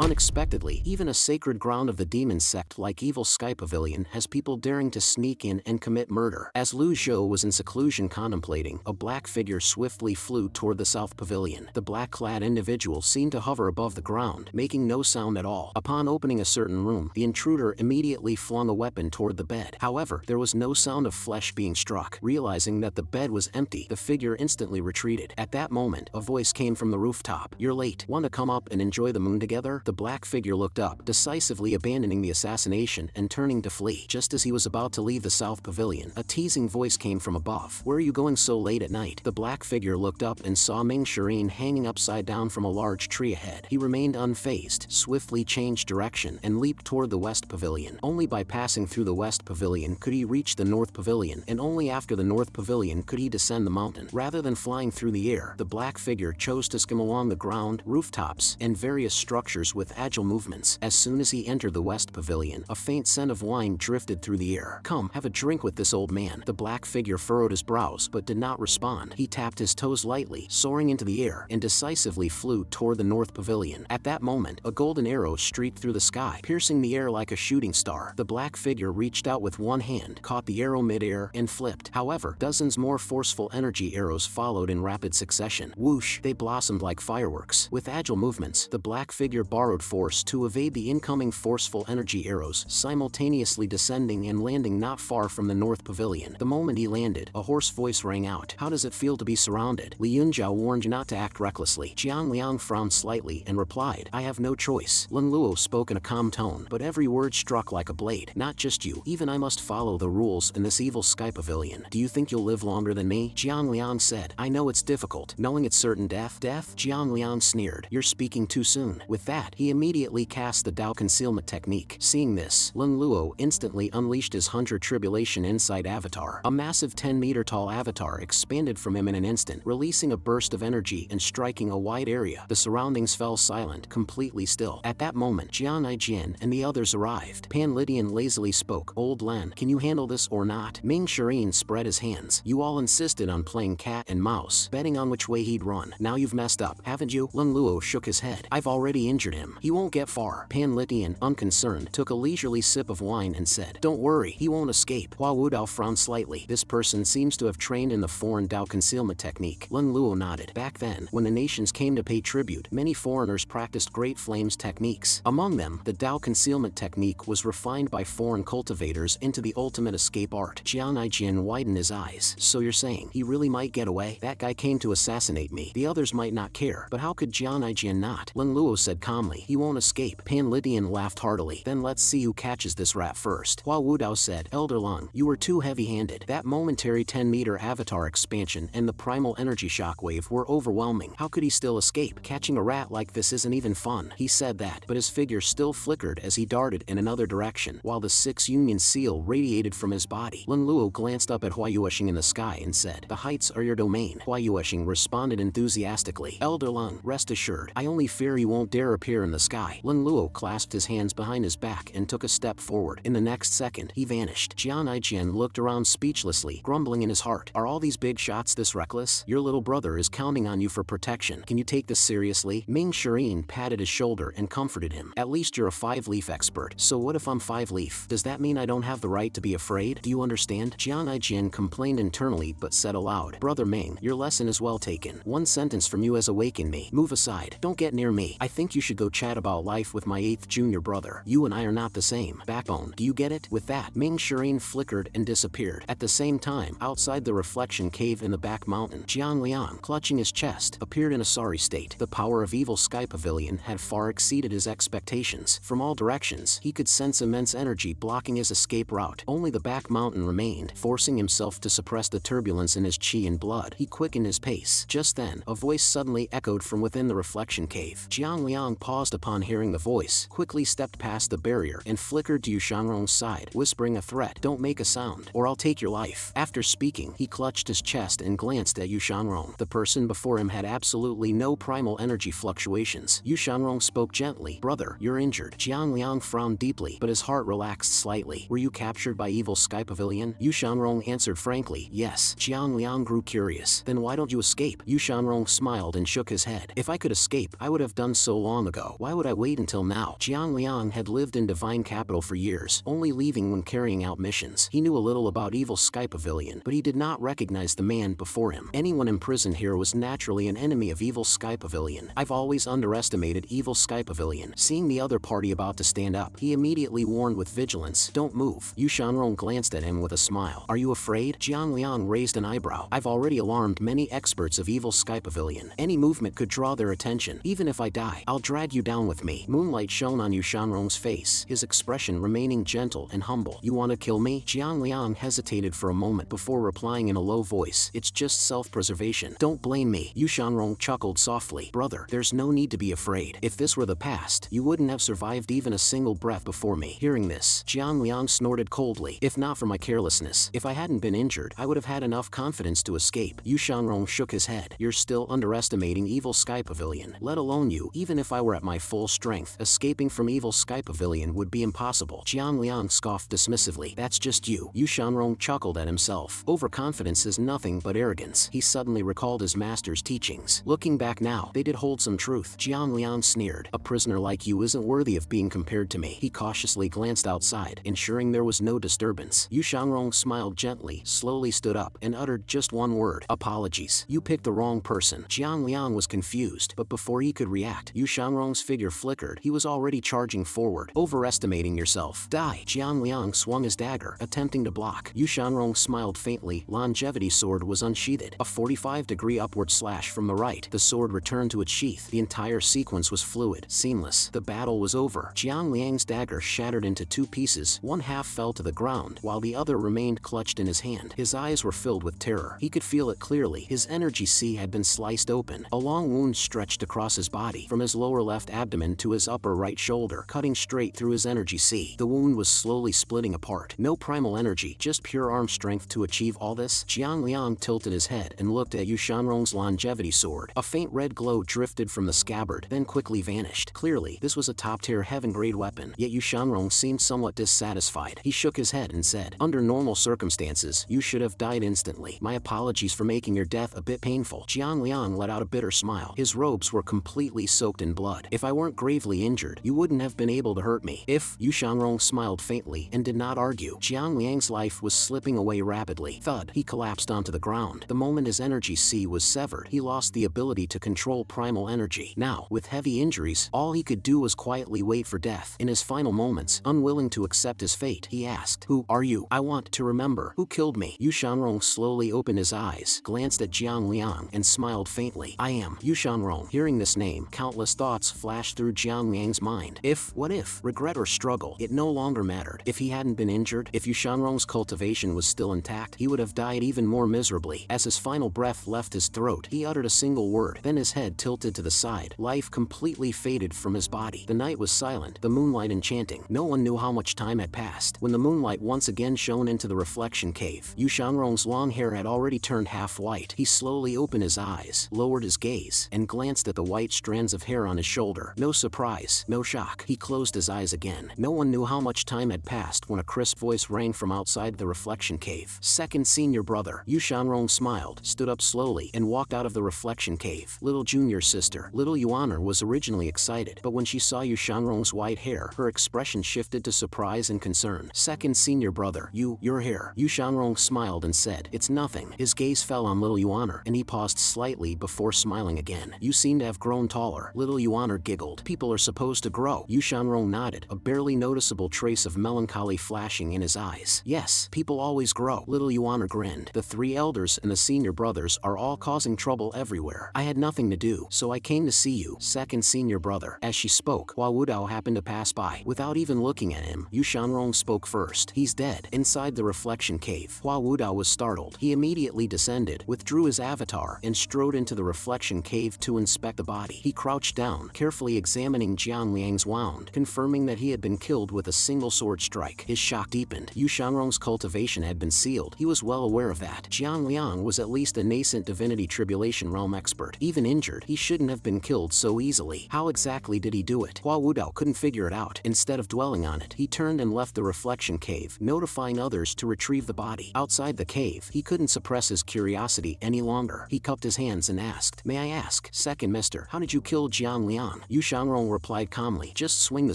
Unexpectedly, even a sacred ground of the demon sect like Evil Sky Pavilion has people daring to sneak in and commit murder. As Lu Zhou was in seclusion contemplating, a black figure swiftly flew toward the south pavilion. The black-clad individual seemed to hover above the ground, making no sound at all. Upon opening a certain room, the intruder immediately flung a weapon toward the bed. However, there was no sound of flesh being struck. Realizing that the bed was empty, the figure instantly retreated. At that moment, a voice came from the rooftop. "You're late. Want to come up and enjoy the moon together?" The black figure looked up, decisively abandoning the assassination and turning to flee. Just as he was about to leave the south pavilion, a teasing voice came from above. "Where are you going so late at night?" The black figure looked up and saw Ming Shireen hanging upside down from a large tree ahead. He remained unfazed, swiftly changed direction, and leaped toward the west pavilion. Only by passing through the west pavilion could he reach the north pavilion, and only after the north pavilion could he descend the mountain. Rather than flying through the air, the black figure chose to skim along the ground, rooftops, and various structures with agile movements. As soon as he entered the west pavilion, a faint scent of wine drifted through the air. "Come, have a drink with this old man." The black figure furrowed his brows but did not respond. He tapped his toes lightly, soaring into the air, and decisively flew toward the north pavilion. At that moment, a golden arrow streaked through the sky, piercing the air like a shooting star. The black figure reached out with one hand, caught the arrow mid-air, and flipped. However, dozens more forceful energy arrows followed in rapid succession. Whoosh! They blossomed like fireworks. With agile movements, the black figure borrowed force to evade the incoming forceful energy arrows, simultaneously descending and landing not far from the north pavilion. The moment he landed, a hoarse voice rang out. "How does it feel to be surrounded?" Li Yunjiao warned you not to act recklessly. Jiang Liang frowned slightly and replied, "I have no choice." Lin Luo spoke in a calm tone, but every word struck like a blade. "Not just you, even I must follow the rules in this evil sky pavilion. Do you think you'll live longer than me?" Jiang Liang said, "I know it's difficult, knowing it's certain death." "Death?" Jiang Liang sneered. "You're speaking too soon." With that, he immediately cast the Dao concealment technique. Seeing this, Lin Luo instantly unleashed his Hunter Tribulation Insight avatar. A massive 10-meter tall avatar expanded from him in an instant, releasing a burst of energy and striking a wide area. The surroundings fell silent, completely still. At that moment, Jian Aijian and the others arrived. Pan Lydian lazily spoke. "Old Lan, can you handle this or not?" Ming Shireen spread his hands. "You all insisted on playing cat and mouse, betting on which way he'd run. Now you've messed up, haven't you?" Lin Luo shook his head. "I've already injured him. He won't get far." Pan Lydian, unconcerned, took a leisurely sip of wine and said, "Don't worry, he won't escape." Hua Wudao frowned slightly. "This person seems to have trained in the foreign Dao concealment technique." Lin Luo nodded. Back then, when the nations came to pay tribute, many foreigners practiced Great Flames techniques. Among them, the Dao concealment technique was refined by foreign cultivators into the ultimate escape art. Jian Aijian widened his eyes. "So you're saying, he really might get away? That guy came to assassinate me. The others might not care, but how could Jian Aijian not?" Lin Luo said calmly, "He won't escape." Pan Lydian laughed heartily. "Then let's see who catches this rat first." Hua Wudao said, "Elder Lung, you were too heavy-handed. That momentary 10-meter avatar expansion and the primal energy shockwave were overwhelming. How could he still escape? Catching a rat like this isn't even fun." He said that, but his figure still flickered as he darted in another direction, while the 6 Union seal radiated from his body. Lin Luo glanced up at Hua Yueshing in the sky and said, "The heights are your domain." Hua Yueshing responded enthusiastically, "Elder Lung, rest assured, I only fear you won't dare appear in the sky." Lin Luo clasped his hands behind his back and took a step forward. In the next second, he vanished. Jian Aijian looked around speechlessly, grumbling in his heart. "Are all these big shots this reckless? Your little brother is counting on you for protection. Can you take this seriously?" Ming Shireen patted his shoulder and comforted him. "At least you're a 5-leaf expert. So what if I'm 5-leaf? Does that mean I don't have the right to be afraid? Do you understand?" Jian Aijian complained internally but said aloud, "Brother Ming, your lesson is well taken. One sentence from you has awakened me. Move aside. Don't get near me. I think you should go chat about life with my 8th junior brother. You and I are not the same backbone. Do you get it?" With that, Ming Shireen flickered and disappeared. At the same time, outside the reflection cave in the back mountain, Jiang Liang, clutching his chest, appeared in a sorry state. The power of Evil Sky Pavilion had far exceeded his expectations. From all directions, he could sense immense energy blocking his escape route. Only the back mountain remained. Forcing himself to suppress the turbulence in his chi and blood, he quickened his pace. Just then, a voice suddenly echoed from within the reflection cave. Jiang Liang paused upon hearing the voice, quickly stepped past the barrier, and flickered to Yu Shangrong's side, whispering a threat, "Don't make a sound, or I'll take your life." After speaking, he clutched his chest and glanced at Yu Shangrong. The person before him had absolutely no primal energy fluctuations. Yu Shangrong spoke gently, "Brother, you're injured." Jiang Liang frowned deeply, but his heart relaxed slightly. "Were you captured by Evil Sky Pavilion?" Yu Shangrong answered frankly, "Yes." Jiang Liang grew curious. "Then why don't you escape?" Yu Shangrong smiled and shook his head. "If I could escape, I would have done so long ago. ago. Why would I wait until now? Jiang Liang had lived in Divine Capital for years, only leaving when carrying out missions. He knew a little about Evil Sky Pavilion, but he did not recognize the man before him. Anyone imprisoned here was naturally an enemy of Evil Sky Pavilion. I've always underestimated Evil Sky Pavilion. Seeing the other party about to stand up, he immediately warned with vigilance, "Don't move." Yu Shanrong glanced at him with a smile. "Are you afraid?" Jiang Liang raised an eyebrow. "I've already alarmed many experts of Evil Sky Pavilion. Any movement could draw their attention. Even if I die, I'll drag you down with me." Moonlight shone on Yu Shanrong's face, his expression remaining gentle and humble. "You want to kill me?" Jiang Liang hesitated for a moment before replying in a low voice, "It's just self-preservation. Don't blame me." Yu Shanrong chuckled softly. "Brother, there's no need to be afraid. If this were the past, you wouldn't have survived even a single breath before me." Hearing this, Jiang Liang snorted coldly. "If not for my carelessness, if I hadn't been injured, I would have had enough confidence to escape." Yu Shanrong shook his head. "You're still underestimating Evil Sky Pavilion. Let alone you, even if I were at my full strength, escaping from Evil Sky Pavilion would be impossible." Jiang Liang scoffed dismissively. "That's just you." Yu Shanrong chuckled at himself. Overconfidence is nothing but arrogance. He suddenly recalled his master's teachings. Looking back now, they did hold some truth. Jiang Liang sneered. "A prisoner like you isn't worthy of being compared to me." He cautiously glanced outside, ensuring there was no disturbance. Yu Shanrong smiled gently, slowly stood up, and uttered just one word: "Apologies. You picked the wrong person." Jiang Liang was confused, but before he could react, Yu Shanrong's figure flickered. He was already charging forward. "Overestimating yourself. Die." Jiang Liang swung his dagger, attempting to block. Yu Shanrong smiled faintly. Longevity sword was unsheathed. A 45-degree upward slash from the right. The sword returned to its sheath. The entire sequence was fluid, seamless. The battle was over. Jiang Liang's dagger shattered into two pieces. One half fell to the ground, while the other remained clutched in his hand. His eyes were filled with terror. He could feel it clearly. His energy sea had been sliced open. A long wound stretched across his body, from his lower left abdomen to his upper right shoulder, cutting straight through his energy sea. The wound was slowly splitting apart. No primal energy, just pure arm strength to achieve all this. Jiang Liang tilted his head and looked at Yu Shanrong's longevity sword. A faint red glow drifted from the scabbard, then quickly vanished. Clearly, this was a top-tier heaven-grade weapon, yet Yu Shanrong seemed somewhat dissatisfied. He shook his head and said, "Under normal circumstances, you should have died instantly. My apologies for making your death a bit painful." Jiang Liang let out a bitter smile. His robes were completely soaked in blood. "If I weren't gravely injured, you wouldn't have been able to hurt me." "If..." Yu Shanrong smiled faintly and did not argue. Jiang Liang's life was slipping away rapidly. Thud. He collapsed onto the ground. The moment his energy sea was severed, he lost the ability to control primal energy. Now, with heavy injuries, all he could do was quietly wait for death. In his final moments, unwilling to accept his fate, he asked, "Who are you? I want to remember. Who killed me?" Yu Shanrong slowly opened his eyes, glanced at Jiang Liang, and smiled faintly. "I am Yu Shanrong." Hearing this name, countless thoughts flashed through Jiang Liang's mind. What if, regret or struggle, it no longer mattered. If he hadn't been injured, if Yu Shanrong's cultivation was still intact, he would have died even more miserably. As his final breath left his throat, he uttered a single word, then his head tilted to the side. Life completely faded from his body. The night was silent, the moonlight enchanting. No one knew how much time had passed. When the moonlight once again shone into the reflection cave, Yu Shanrong's long hair had already turned half white. He slowly opened his eyes, lowered his gaze, and glanced at the white strands of hair on his shoulder. No surprise, no shock. He closed his eyes again. No one knew how much time had passed when a crisp voice rang from outside the reflection cave. "Second senior brother." Yu Shanrong smiled, stood up slowly, and walked out of the reflection cave. Little junior sister. Little Yuaner was originally excited, but when she saw Yu Shanrong's white hair, her expression shifted to surprise and concern. "Second senior brother, your hair." Yu Shanrong smiled and said, "It's nothing." His gaze fell on little Yuaner, and he paused slightly before smiling again. "You seem to have grown taller." Little Yuaner giggled. "People are supposed to grow." Yu Shanrong nodded, a barely noticeable trace of melancholy flashing in his eyes. "Yes, people always grow." Little Yuaner grinned. "The three elders and the senior brothers are all causing trouble everywhere. I had nothing to do, so I came to see you, second senior brother." As she spoke, Hua Wudao happened to pass by. Without even looking at him, Yu Shanrong spoke first. "He's dead." Inside the reflection cave, Hua Wudao was startled. He immediately descended, withdrew his avatar, and strode into the reflection cave to inspect the body. He crouched down, carefully examining Jiang Liang's wound, confirming that he had been killed with a single sword strike. His shock deepened. Yu Shanrong's cultivation had been sealed. He was well aware of that. Jiang Liang was at least a nascent divinity tribulation realm expert. Even injured, he shouldn't have been killed so easily. How exactly did he do it? Hua Wudao couldn't figure it out. Instead of dwelling on it, he turned and left the reflection cave, notifying others to retrieve the body. Outside the cave, he couldn't suppress his curiosity any longer. He cupped his hands and asked, "May I ask, second mister, how did you kill Jiang Liang?" down. Yu Xiangrong replied calmly, just swing the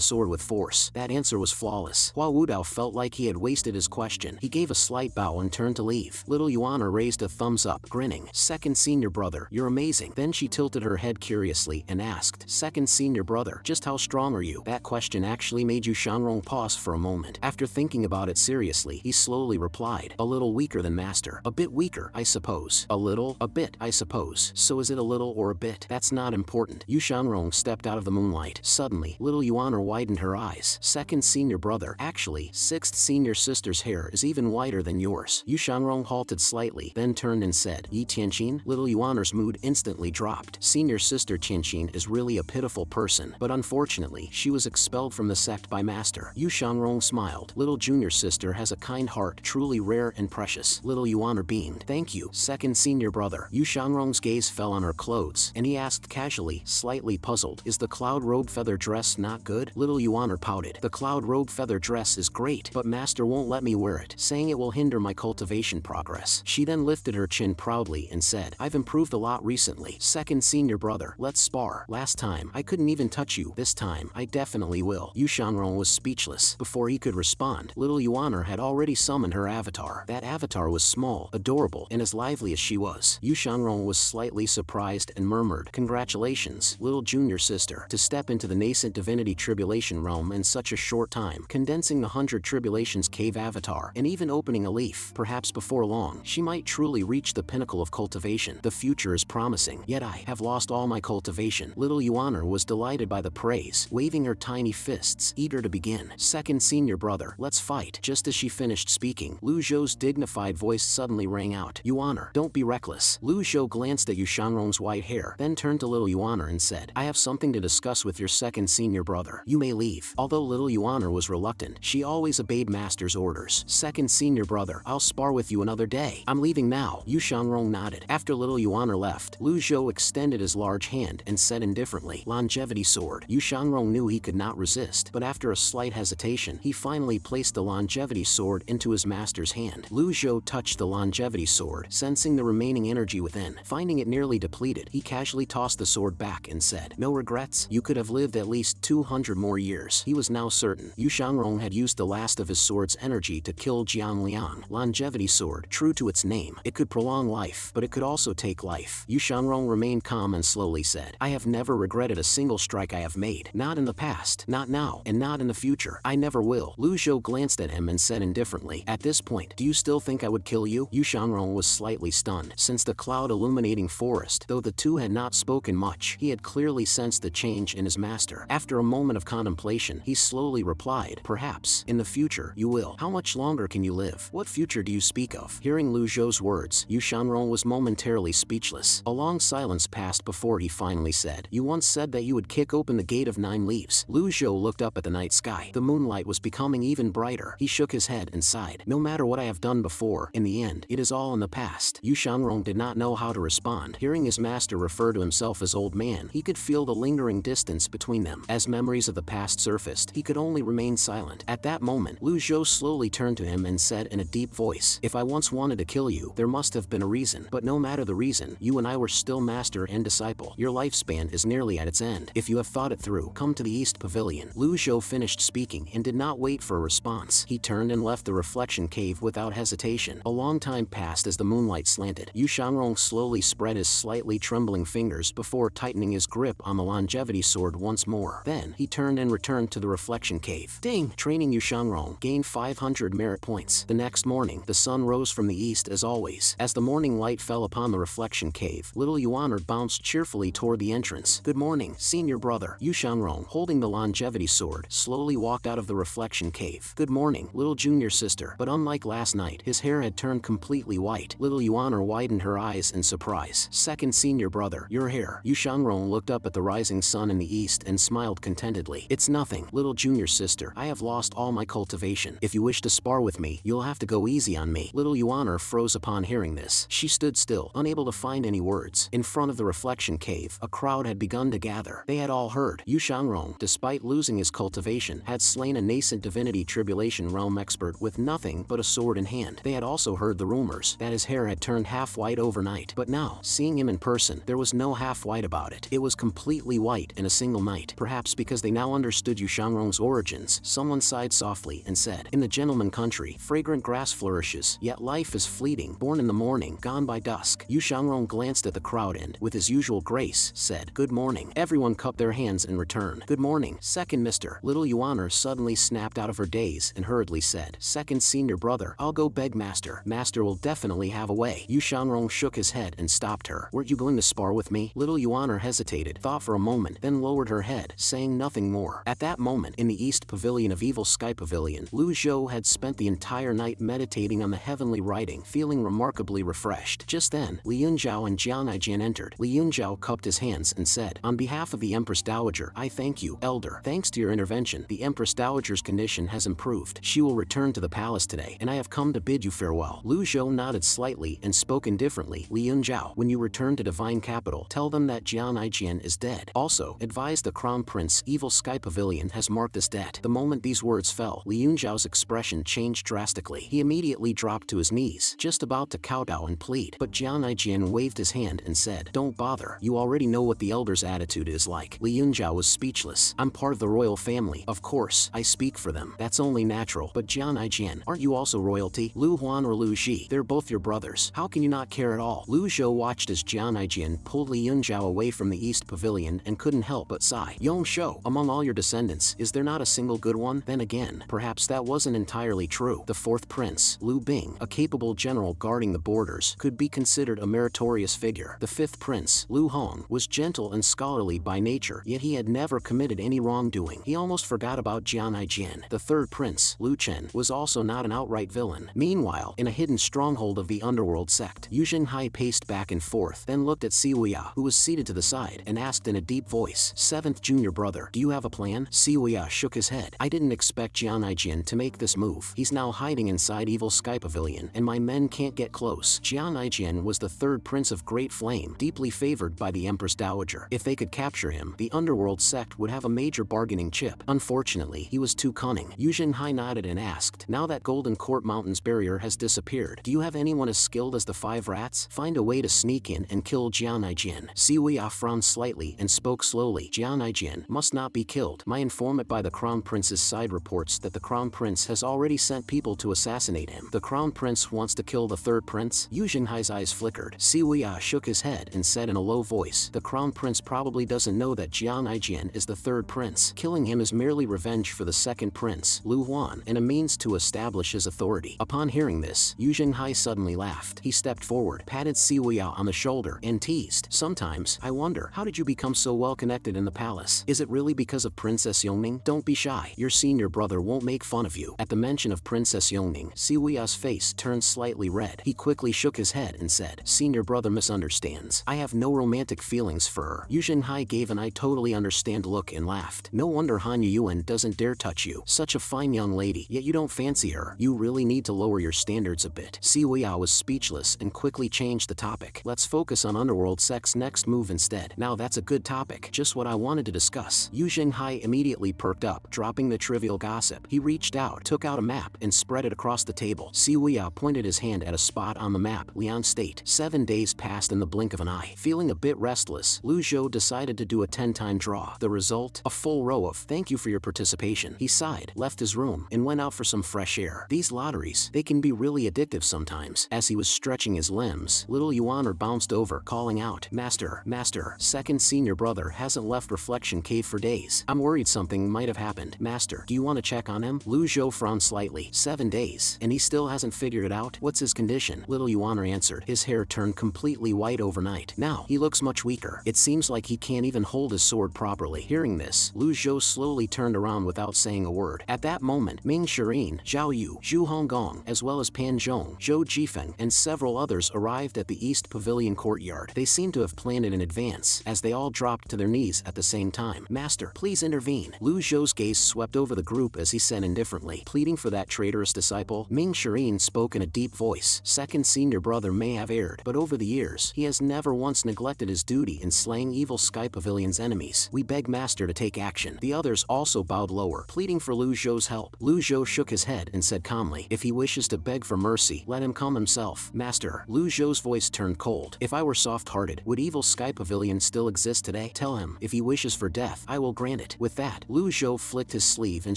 sword with force. That answer was flawless. Hua Wudao felt like he had wasted his question. He gave a slight bow and turned to leave. Little Yuan raised a thumbs up, grinning. Second senior brother, you're amazing. Then she tilted her head curiously and asked, second senior brother, just how strong are you? That question actually made Yu Xiangrong pause for a moment. After thinking about it seriously, he slowly replied, a little weaker than master. A bit weaker, I suppose. A little? A bit, I suppose. So is it a little or a bit? That's not important. Yu Xiangrong stepped out of the moonlight. Suddenly, little Yuan widened her eyes. Second senior brother, actually, sixth senior sister's hair is even whiter than yours. Yu Xiangrong halted slightly, then turned and said, Yi Tianqin? Little Yuan's mood instantly dropped. Senior sister Tianqin is really a pitiful person, but unfortunately, she was expelled from the sect by master. Yu Xiangrong smiled. Little junior sister has a kind heart, truly rare and precious. Little Yuan beamed. Thank you, second senior brother. Yu Xiangrong's gaze fell on her clothes, and he asked casually, slightly puzzled, is the cloud robe feather dress not good? Little Yuan pouted. The cloud robe feather dress is great, but master won't let me wear it, saying it will hinder my cultivation progress. She then lifted her chin proudly and said, I've improved a lot recently. Second senior brother, let's spar. Last time, I couldn't even touch you. This time, I definitely will. Yu Xiangrong was speechless. Before he could respond, little Yuan had already summoned her avatar. That avatar was small, adorable, and as lively as she was. Yu Xiangrong was slightly surprised and murmured, congratulations, little junior sister, to step into the nascent divinity tribulation realm in such a short time, condensing the 100 tribulations cave avatar, and even opening a leaf. Perhaps before long, she might truly reach the pinnacle of cultivation. The future is promising, yet I have lost all my cultivation. Little Yuan was delighted by the praise, waving her tiny fists, eager to begin. Second senior brother, let's fight. Just as she finished speaking, Lu Zhou's dignified voice suddenly rang out. Yuan, don't be reckless. Lu Zhou glanced at Yu Xiangrong's white hair, then turned to little Yuan and said, I have something to discuss with your second senior brother. You may leave. Although little Yuan was reluctant, she always obeyed master's orders. Second senior brother, I'll spar with you another day. I'm leaving now. Yu Xiangrong nodded. After little Yuan left, Lu Zhou extended his large hand and said indifferently, longevity sword. Yu Xiangrong knew he could not resist, but after a slight hesitation, he finally placed the longevity sword into his master's hand. Lu Zhou touched the longevity sword, sensing the remaining energy within. Finding it nearly depleted, he casually tossed the sword back and said, no regrets? You could have lived at least 200 more years. He was now certain. Yu Xiangrong had used the last of his sword's energy to kill Jiang Liang. Longevity sword, true to its name. It could prolong life, but it could also take life. Yu Xiangrong remained calm and slowly said, I have never regretted a single strike I have made. Not in the past, not now, and not in the future. I never will. Lu Zhou glanced at him and said indifferently, at this point, do you still think I would kill you? Yu Xiangrong was slightly stunned. Since the cloud illuminating forest, though the two had not spoken much, he had clearly sensed the change in his master. After a moment of contemplation, he slowly replied, perhaps, in the future, you will. How much longer can you live? What future do you speak of? Hearing Lu Zhou's words, Yu Xiangrong was momentarily speechless. A long silence passed before he finally said, you once said that you would kick open the gate of 9 leaves. Lu Zhou looked up at the night sky. The moonlight was becoming even brighter. He shook his head and sighed. No matter what I have done before, in the end, it is all in the past. Yu Xiangrong did not know how to respond. Hearing his master refer to himself as old man, he could feel the lingering distance between them. As memories of the past surfaced, he could only remain silent. At that moment, Lu Zhou slowly turned to him and said in a deep voice, if I once wanted to kill you, there must have been a reason. But no matter the reason, you and I were still master and disciple. Your lifespan is nearly at its end. If you have thought it through, come to the East Pavilion. Lu Zhou finished speaking and did not wait for a response. He turned and left the reflection cave without hesitation. A long time passed as the moonlight slanted. Yu Xiangrong slowly spread his slightly trembling fingers before tightening his grip on the longevity sword once more. Then, he turned and returned to the reflection cave. Ding! Training Yu Xiangrong gained 500 merit points. The next morning, the sun rose from the east as always. As the morning light fell upon the reflection cave, little Yuan bounced cheerfully toward the entrance. Good morning, senior brother. Yu Xiangrong, holding the longevity sword, slowly walked out of the reflection cave. Good morning, little junior sister. But unlike last night, his hair had turned completely white. Little Yuan widened her eyes in surprise. Second senior brother, your hair. Yu Xiangrong looked up at the rising sun in the east and smiled contentedly. It's nothing, little junior sister. I have lost all my cultivation. If you wish to spar with me, you'll have to go easy on me. Little Yuan froze upon hearing this. She stood still, unable to find any words. In front of the reflection cave, a crowd had begun to gather. They had all heard. Yu Xiangrong, despite losing his cultivation, had slain a nascent divinity tribulation realm expert with nothing but a sword in hand. They had also heard the rumors that his hair had turned half white overnight. But now, seeing him in person, there was no half white about it. It was completely completely white in a single night. Perhaps because they now understood Yu Xiangrong's origins, someone sighed softly and said, "In the gentleman country, fragrant grass flourishes, yet life is fleeting, born in the morning, gone by dusk." Yu Xiangrong glanced at the crowd and, with his usual grace, said, "Good morning." Everyone cupped their hands in return. "Good morning, second Mr." Little Yuan suddenly snapped out of her daze and hurriedly said, "Second senior brother, I'll go beg Master. Master will definitely have a way." Yu Xiangrong shook his head and stopped her. "Weren't you going to spar with me?" Little Yuan hesitated, thought for a moment, then lowered her head, saying nothing more. At that moment, in the East Pavilion of Evil Sky Pavilion, Lu Zhou had spent the entire night meditating on the heavenly writing, feeling remarkably refreshed. Just then, Li Yunzhao and Jian Aijian entered. Li Yunzhao cupped his hands and said, "On behalf of the Empress Dowager, I thank you, Elder. Thanks to your intervention, the Empress Dowager's condition has improved. She will return to the palace today, and I have come to bid you farewell." Lu Zhou nodded slightly and spoke indifferently. "Li Yunzhao, when you return to Divine Capital, tell them that Jian Aijian is dead. Also, advise the Crown Prince Evil Sky Pavilion has marked this debt." The moment these words fell, Li Yunzhao's expression changed drastically. He immediately dropped to his knees, just about to kowtow and plead. But Jian Aijian waved his hand and said, "Don't bother. You already know what the elder's attitude is like." Li Yunzhao was speechless. "I'm part of the royal family. Of course, I speak for them. That's only natural. But Jian Aijian, aren't you also royalty? Lu Huan or Lu Ji, they're both your brothers. How can you not care at all?" Lu Zhou watched as Jian Aijian pulled Li Yunzhao away from the East Pavilion and couldn't help but sigh. "Yong Shou, among all your descendants, is there not a single good one?" Then again, perhaps that wasn't entirely true. The fourth prince, Lu Bing, a capable general guarding the borders, could be considered a meritorious figure. The fifth prince, Lu Hong, was gentle and scholarly by nature, yet he had never committed any wrongdoing. He almost forgot about Jian Aijian. The third prince, Lu Chen, was also not an outright villain. Meanwhile, in a hidden stronghold of the underworld sect, Yu Xinghai paced back and forth, then looked at Siwuya, who was seated to the side, and asked in a deep voice, "Seventh junior brother, do you have a plan?" Siwuya shook his head. "I didn't expect Jian Aijian to make this move. He's now hiding inside Evil Sky Pavilion, and my men can't get close." Jian Aijian was the third prince of Great Flame, deeply favored by the Empress Dowager. If they could capture him, the underworld sect would have a major bargaining chip. Unfortunately, he was too cunning. Yu Xinghai nodded and asked, "Now that Golden Court Mountain's barrier has disappeared, do you have anyone as skilled as the five rats? Find a way to sneak in and kill Jian Aijian." Siwuya frowned slightly and spoke slowly. "Jian Aijian must not be killed. My informant by the Crown Prince's side reports that the Crown Prince has already sent people to assassinate him." "The Crown Prince wants to kill the third prince?" Yu Xinghai's eyes flickered. Siwuya shook his head and said in a low voice, "The Crown Prince probably doesn't know that Jian Aijian is the third prince. Killing him is merely revenge for the second prince, Lu Huan, and a means to establish his authority." Upon hearing this, Yu Xinghai suddenly laughed. He stepped forward, patted Siwuya on the shoulder, and teased, "Sometimes, I wonder, how did you become so well connected in the palace? Is it really because of Princess Yongning? Don't be shy. Your senior brother won't make fun of you." At the mention of Princess Yongning, Siwuya's face turned slightly red. He quickly shook his head and said, "Senior brother misunderstands. I have no romantic feelings for her." Yu Xinghai gave an "I totally understand" look and laughed. "No wonder Han Yuan doesn't dare touch you. Such a fine young lady, yet you don't fancy her. You really need to lower your standards a bit." Siwuya was speechless and quickly changed the topic. "Let's focus on Underworld Sect's next move instead." "Now that's a good topic. Just what I wanted to discuss." Yu Xinghai immediately perked up, dropping the trivial gossip. He reached out, took out a map, and spread it across the table. Siwuya pointed his hand at a spot on the map, Lian State. 7 days passed in the blink of an eye. Feeling a bit restless, Lu Zhou decided to do a 10-time draw. The result? A full row of "Thank you for your participation." He sighed, left his room, and went out for some fresh air. These lotteries, they can be really addictive sometimes. As he was stretching his limbs, little Yuan bounced over, calling out, "Master, Master, second senior brother hasn't left Reflection Cave for days. I'm worried something might have happened. Master, do you want to check on him?" Lu Zhou frowned slightly. 7 days, and he still hasn't figured it out? What's his condition? Little Yuan answered. His hair turned completely white overnight. Now, he looks much weaker. It seems like he can't even hold his sword properly. Hearing this, Lu Zhou slowly turned around without saying a word. At that moment, Ming Shirin, Zhao Yu, Zhu Honggong, as well as Pan Zhong, Zhou Jifeng, and several others arrived at the East Pavilion courtyard. They seemed to have planned it in advance, as they all dropped to their knees at the same time. "Master, please intervene." Lu Zhou's gaze swept over the group as he said indifferently, "Pleading for that traitorous disciple?" Ming Shirin spoke in a deep voice. "Second senior brother may have erred, but over the years, he has never once neglected his duty in slaying Evil Sky Pavilion's enemies. We beg Master to take action." The others also bowed lower, pleading for Lu Zhou's help. Lu Zhou shook his head and said calmly, "If he wishes to beg for mercy, let him come himself." "Master," Lu Zhou's voice turned cold. "If I were soft-hearted, would Evil Sky Pavilion still exist today?" say? Tell him, if he wishes for death, I will grant it. With that, Lu Zhou flicked his sleeve and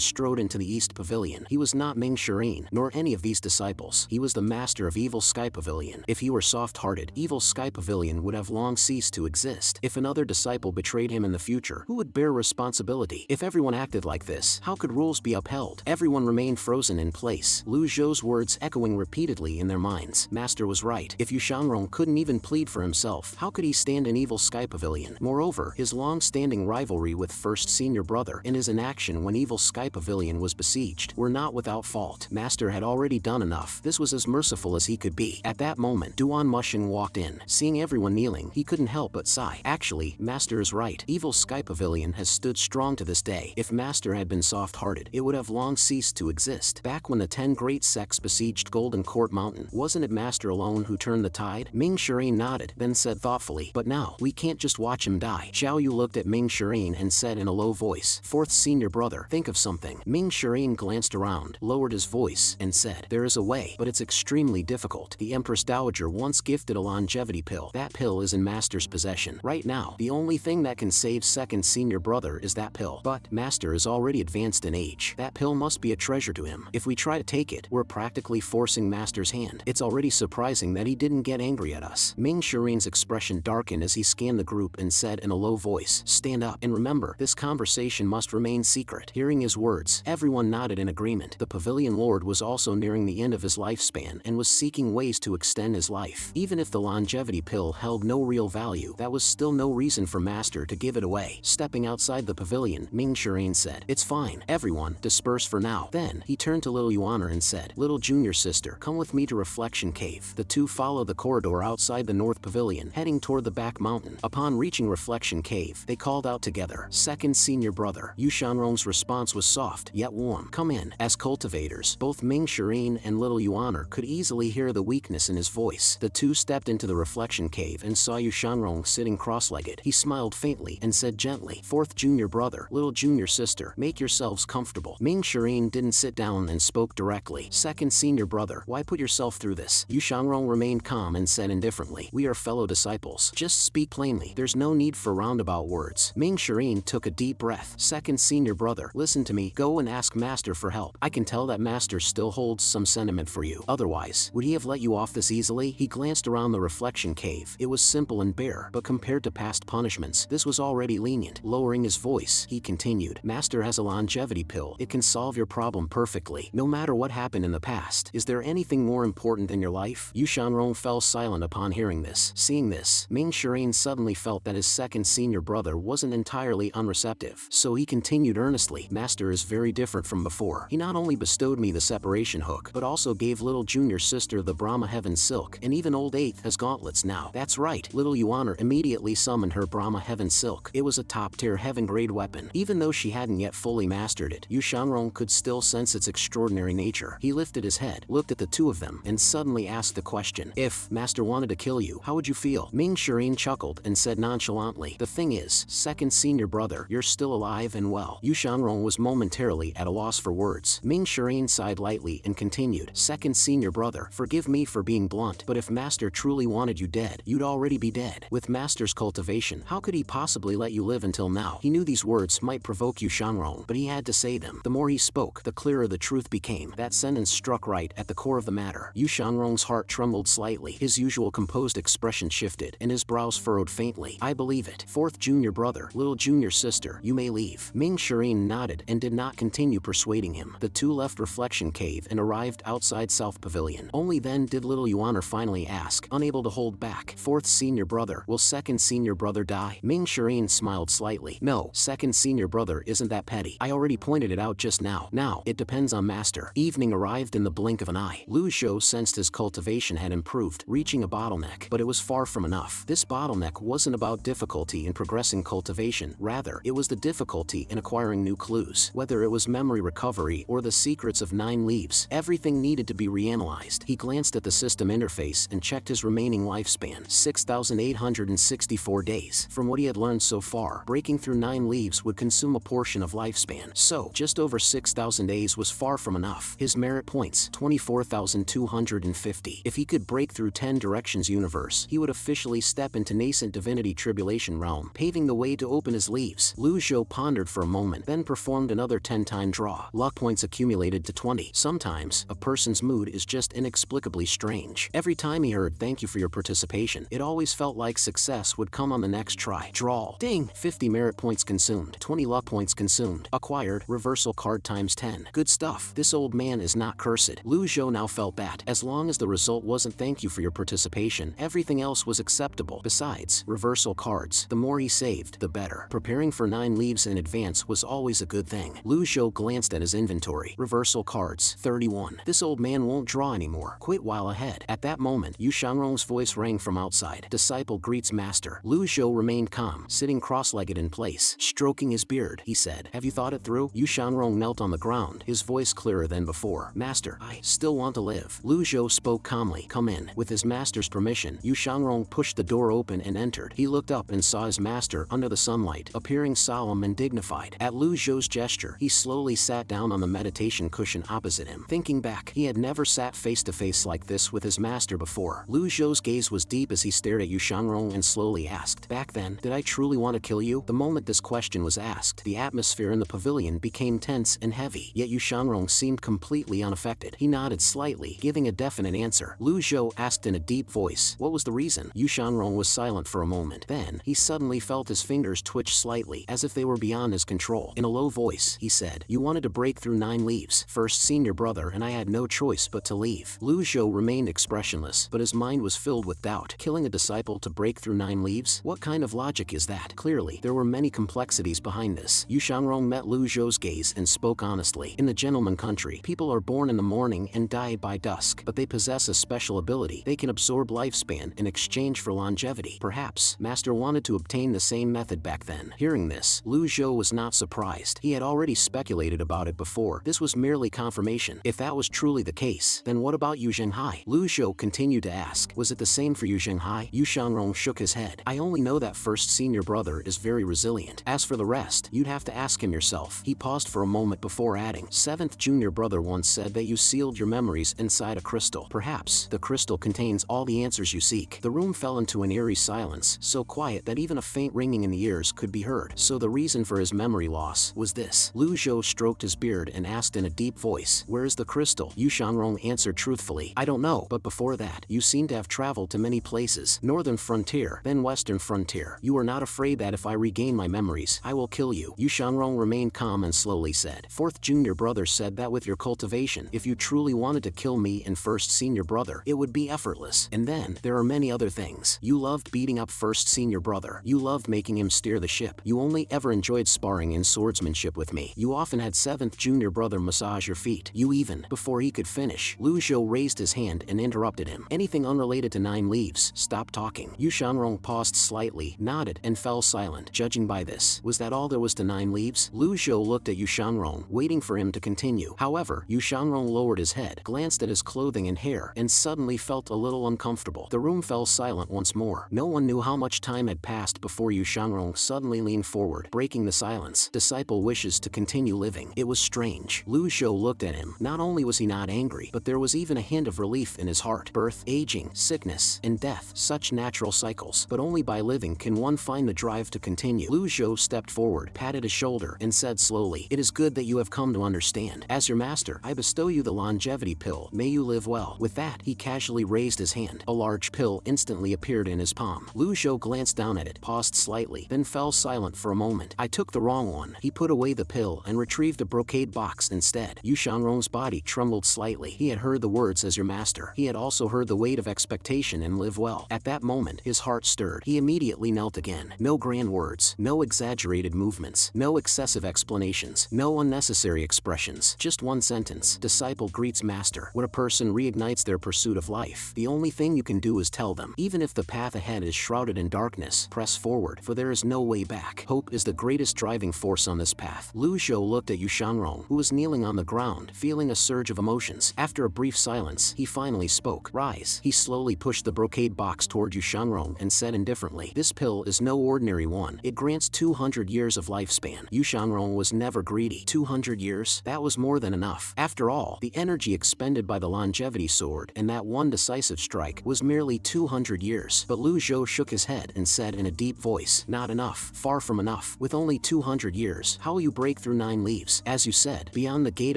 strode into the East Pavilion. He was not Ming Shirin, nor any of these disciples. He was the master of Evil Sky Pavilion. If he were soft-hearted, Evil Sky Pavilion would have long ceased to exist. If another disciple betrayed him in the future, who would bear responsibility? If everyone acted like this, how could rules be upheld? Everyone remained frozen in place, Lu Zhou's words echoing repeatedly in their minds. Master was right. If Yu Shangrong couldn't even plead for himself, how could he stand in Evil Sky Pavilion? Moreover, his long-standing rivalry with First Senior Brother and his inaction when Evil Sky Pavilion was besieged were not without fault. Master had already done enough. This was as merciful as he could be. At that moment, Duan Mushing walked in. Seeing everyone kneeling, he couldn't help but sigh. Actually, Master is right. Evil Sky Pavilion has stood strong to this day. If Master had been soft-hearted, it would have long ceased to exist. Back when the 10 great sects besieged Golden Court Mountain, wasn't it Master alone who turned the tide? Ming Shirin nodded, then said thoughtfully, but now, we can't just watch him die. Xiao Yu looked at Ming Shirin and said in a low voice, Fourth Senior Brother, think of something. Ming Shirin glanced around, lowered his voice, and said, there is a way, but it's extremely difficult. The Empress Dowager once gifted a longevity pill. That pill is in Master's possession. Right now, the only thing that can save Second Senior Brother is that pill. But Master is already advanced in age. That pill must be a treasure to him. If we try to take it, we're practically forcing Master's hand. It's already surprising that he didn't get angry at us. Ming Shirin's expression darkened as he scanned the group and said in a low voice, stand up, and remember, this conversation must remain secret. Hearing his words, everyone nodded in agreement. The Pavilion Lord was also nearing the end of his lifespan and was seeking ways to extend his life. Even if the longevity pill held no real value, that was still no reason for Master to give it away. Stepping outside the pavilion, Ming Shirin said, it's fine. Everyone, disperse for now. Then, he turned to little Yuan and said, little junior sister, come with me to Reflection Cave. The two followed the corridor outside the North Pavilion, heading toward the back mountain. Upon reaching Reflection Cave, they called out together, Second Senior Brother. Yu Shanrong's response was soft, yet warm. Come in. As cultivators, both Ming Shirin and little Yuan could easily hear the weakness in his voice. The two stepped into the Reflection Cave and saw Yu Shanrong sitting cross-legged. He smiled faintly and said gently, Fourth Junior Brother, little junior sister, make yourselves comfortable. Ming Shirin didn't sit down and spoke directly. Second Senior Brother, why put yourself through this? Yu Shangrong remained calm and said indifferently, we are fellow disciples. Just speak plainly. There's no need for roundabout words. Ming Shirin took a deep breath. Second Senior Brother, listen to me. Go and ask Master for help. I can tell that Master still holds some sentiment for you. Otherwise, would he have let you off this easily? He glanced around the Reflection Cave. It was simple and bare, but compared to past punishments, this was already lenient. Lowering his voice, he continued, Master has a longevity pill. It can solve your problem perfectly, no matter what happened in the past. Is there anything more important than your life? Yu Shanrong fell silent upon hearing this. Seeing this, Ming Shirin suddenly felt that his second senior brother wasn't entirely unreceptive. So he continued earnestly, Master is very different from before. He not only bestowed me the separation hook, but also gave little junior sister the Brahma Heaven Silk, and even old Eighth has gauntlets now. That's right, little Yuaner immediately summoned her Brahma Heaven Silk. It was a top-tier heaven-grade weapon. Even though she hadn't yet fully mastered it, Yu Shanrong could still sense its extraordinary nature. He lifted his head, looked at the two of them, and suddenly asked the question, if Master wanted to kill you, how would you feel? Ming Shirin chuckled and said nonchalantly, the thing is, second senior brother, you're still alive and well. Yu Shanrong was momentarily at a loss for words. Ming Shirin sighed lightly and continued, second senior brother, forgive me for being blunt, but if Master truly wanted you dead, you'd already be dead. With Master's cultivation, how could he possibly let you live until now? He knew these words might provoke Yu Shanrong, but he had to say them. The more he spoke, the clearer the truth became. That sentence struck right at the core of the matter. Yu Shanrong's heart trembled slightly. His usual composed expression shifted, and his brows furrowed faintly. I believe it. Fourth junior brother, little junior sister, you may leave. Ming Shirin nodded and did not continue persuading him. The two left Reflection Cave and arrived outside South Pavilion. Only then did little Yuaner finally ask, unable to hold back, fourth senior brother, will second senior brother die? Ming Shirin smiled slightly. No, second senior brother isn't that petty. I already pointed it out just now. Now, it depends on Master. Evening arrived in the blink of an eye. Lu Zhou sensed his cultivation had improved, reaching a bottleneck, but it was far from enough. This bottleneck wasn't about difficulty in progressing cultivation, rather, it was the difficulty in acquiring new clues. Whether it was memory recovery or the secrets of 9 leaves, everything needed to be reanalyzed. He glanced at the system interface and checked his remaining lifespan, 6,864 days. From what he had learned so far, breaking through 9 leaves would consume a portion of lifespan, so just over 6,000 days was far from enough. His merit points, 24,250. If he could break through 10 Directions universe, he would officially step into Nascent Divinity Tribulation meditation realm, paving the way to open his leaves. Lu Zhou pondered for a moment, then performed another 10-time draw. Luck points accumulated to 20. Sometimes, a person's mood is just inexplicably strange. Every time he heard "thank you for your participation," it always felt like success would come on the next try. Draw. Ding! 50 merit points consumed. 20 luck points consumed. Acquired. Reversal card times 10. Good stuff. This old man is not cursed. Lu Zhou now felt that, as long as the result wasn't "thank you for your participation," everything else was acceptable. Besides, reversal cards, the more he saved, the better. Preparing for 9 leaves in advance was always a good thing. Lu Zhou glanced at his inventory. Reversal cards, 31. This old man won't draw anymore. Quit while ahead. At that moment, Yu Shangrong's voice rang from outside. Disciple greets master. Lu Zhou remained calm, sitting cross-legged in place. Stroking his beard, he said, "Have you thought it through?" Yu Shangrong knelt on the ground, his voice clearer than before. "Master, I still want to live." Lu Zhou spoke calmly. "Come in." With his master's permission, Yu Shangrong pushed the door open and entered. He looked up and saw his master under the sunlight, appearing solemn and dignified. At Lu Zhou's gesture, he slowly sat down on the meditation cushion opposite him. Thinking back, he had never sat face to face like this with his master before. Lu Zhou's gaze was deep as he stared at Yu Shangrong and slowly asked, "Back then, did I truly want to kill you?" The moment this question was asked, the atmosphere in the pavilion became tense and heavy, yet Yu Shangrong seemed completely unaffected. He nodded slightly, giving a definite answer. Lu Zhou asked in a deep voice, "What was the reason?" Yu Shangrong was silent for a moment. Then, he suddenly felt his fingers twitch slightly, as if they were beyond his control. In a low voice, he said, "You wanted to break through 9 leaves. First senior brother, and I had no choice but to leave." Lu Zhou remained expressionless, but his mind was filled with doubt. Killing a disciple to break through 9 leaves? What kind of logic is that? Clearly, there were many complexities behind this. Yu Shangrong met Lu Zhou's gaze and spoke honestly. "In the gentleman country, people are born in the morning and die by dusk, but they possess a special ability. They can absorb lifespan in exchange for longevity. Perhaps, Master wanted to obtain the same method back then." Hearing this, Lu Zhou was not surprised. He had already speculated about it before. This was merely confirmation. If that was truly the case, then what about Yu Zhenghai? Lu Zhou continued to ask, "Was it the same for Yu Zhenghai?" Yu Shangrong shook his head. "I only know that first senior brother is very resilient. As for the rest, you'd have to ask him yourself." He paused for a moment before adding, "Seventh junior brother once said that you sealed your memories inside a crystal. Perhaps the crystal contains all the answers you seek." The room fell into an eerie silence, so quiet that even a faint ringing in the ears could be heard. So the reason for his memory loss was this. Lu Zhou stroked his beard and asked in a deep voice, "Where is the crystal?" Yu Shangrong answered truthfully, "I don't know, but before that, you seem to have traveled to many places. Northern frontier, then western frontier. You are not afraid that if I regain my memories, I will kill you?" Yu Shangrong remained calm and slowly said, "Fourth junior brother said that with your cultivation, if you truly wanted to kill me and first senior brother, it would be effortless. And then, there are many other things. You loved beating up first senior brother. You loved making him steer the ship. You only ever enjoyed sparring in swordsmanship with me. You often had seventh junior brother massage your feet. You even," before he could finish, Lu Zhou raised his hand and interrupted him. "Anything unrelated to 9 leaves, stop talking." Yu Shangrong paused slightly, nodded, and fell silent. Judging by this, was that all there was to 9 leaves? Lu Zhou looked at Yu Shangrong, waiting for him to continue. However, Yu Shangrong lowered his head, glanced at his clothing and hair, and suddenly felt a little uncomfortable. The room fell silent once more. No one knew how much time had passed before Yu Shangrong suddenly leaned forward, breaking the silence. "Disciple wishes to continue living." It was strange. Lu Zhou looked at him. Not only was he not angry, but there was even a hint of relief in his heart. Birth, aging, sickness, and death, such natural cycles. But only by living can one find the drive to continue. Lu Zhou stepped forward, patted his shoulder, and said slowly, "It is good that you have come to understand. As your master, I bestow you the longevity pill. May you live well." With that, he casually raised his hand. A large pill instantly appeared in his palm. Lu Zhou glanced down at it, paused slightly, then fell silent for a moment. "I took the wrong one." He put away the pill and retrieved a brocade box instead. Yu Shangrong's body trembled slightly. He had heard the words "as your master." He had also heard the weight of expectation and "live well." At that moment, his heart stirred. He immediately knelt again. No grand words, no exaggerated movements, no excessive explanations, no unnecessary expressions. Just one sentence. Disciple greets master. When a person reignites their pursuit of life, the only thing you can do is tell them, even if the path ahead is shrouded in darkness, press forward, for there is no way back. Hope is the greatest driving force on this path. Lu Zhou looked at Yu Shangrong, who was kneeling on the ground, feeling a surge of emotions. After a brief silence, he finally spoke. "Rise." He slowly pushed the brocade box toward Yu Shangrong and said indifferently, "This pill is no ordinary one. It grants 200 years of lifespan." Yu Shangrong was never greedy. 200 years? That was more than enough. After all, the energy expended by the longevity sword and that one decisive strike was merely 200 years. But Lu Zhou shook his head and said in a deep voice. Not enough. Far from enough. With only 200 years, how will you break through 9 leaves? As you said, beyond the gate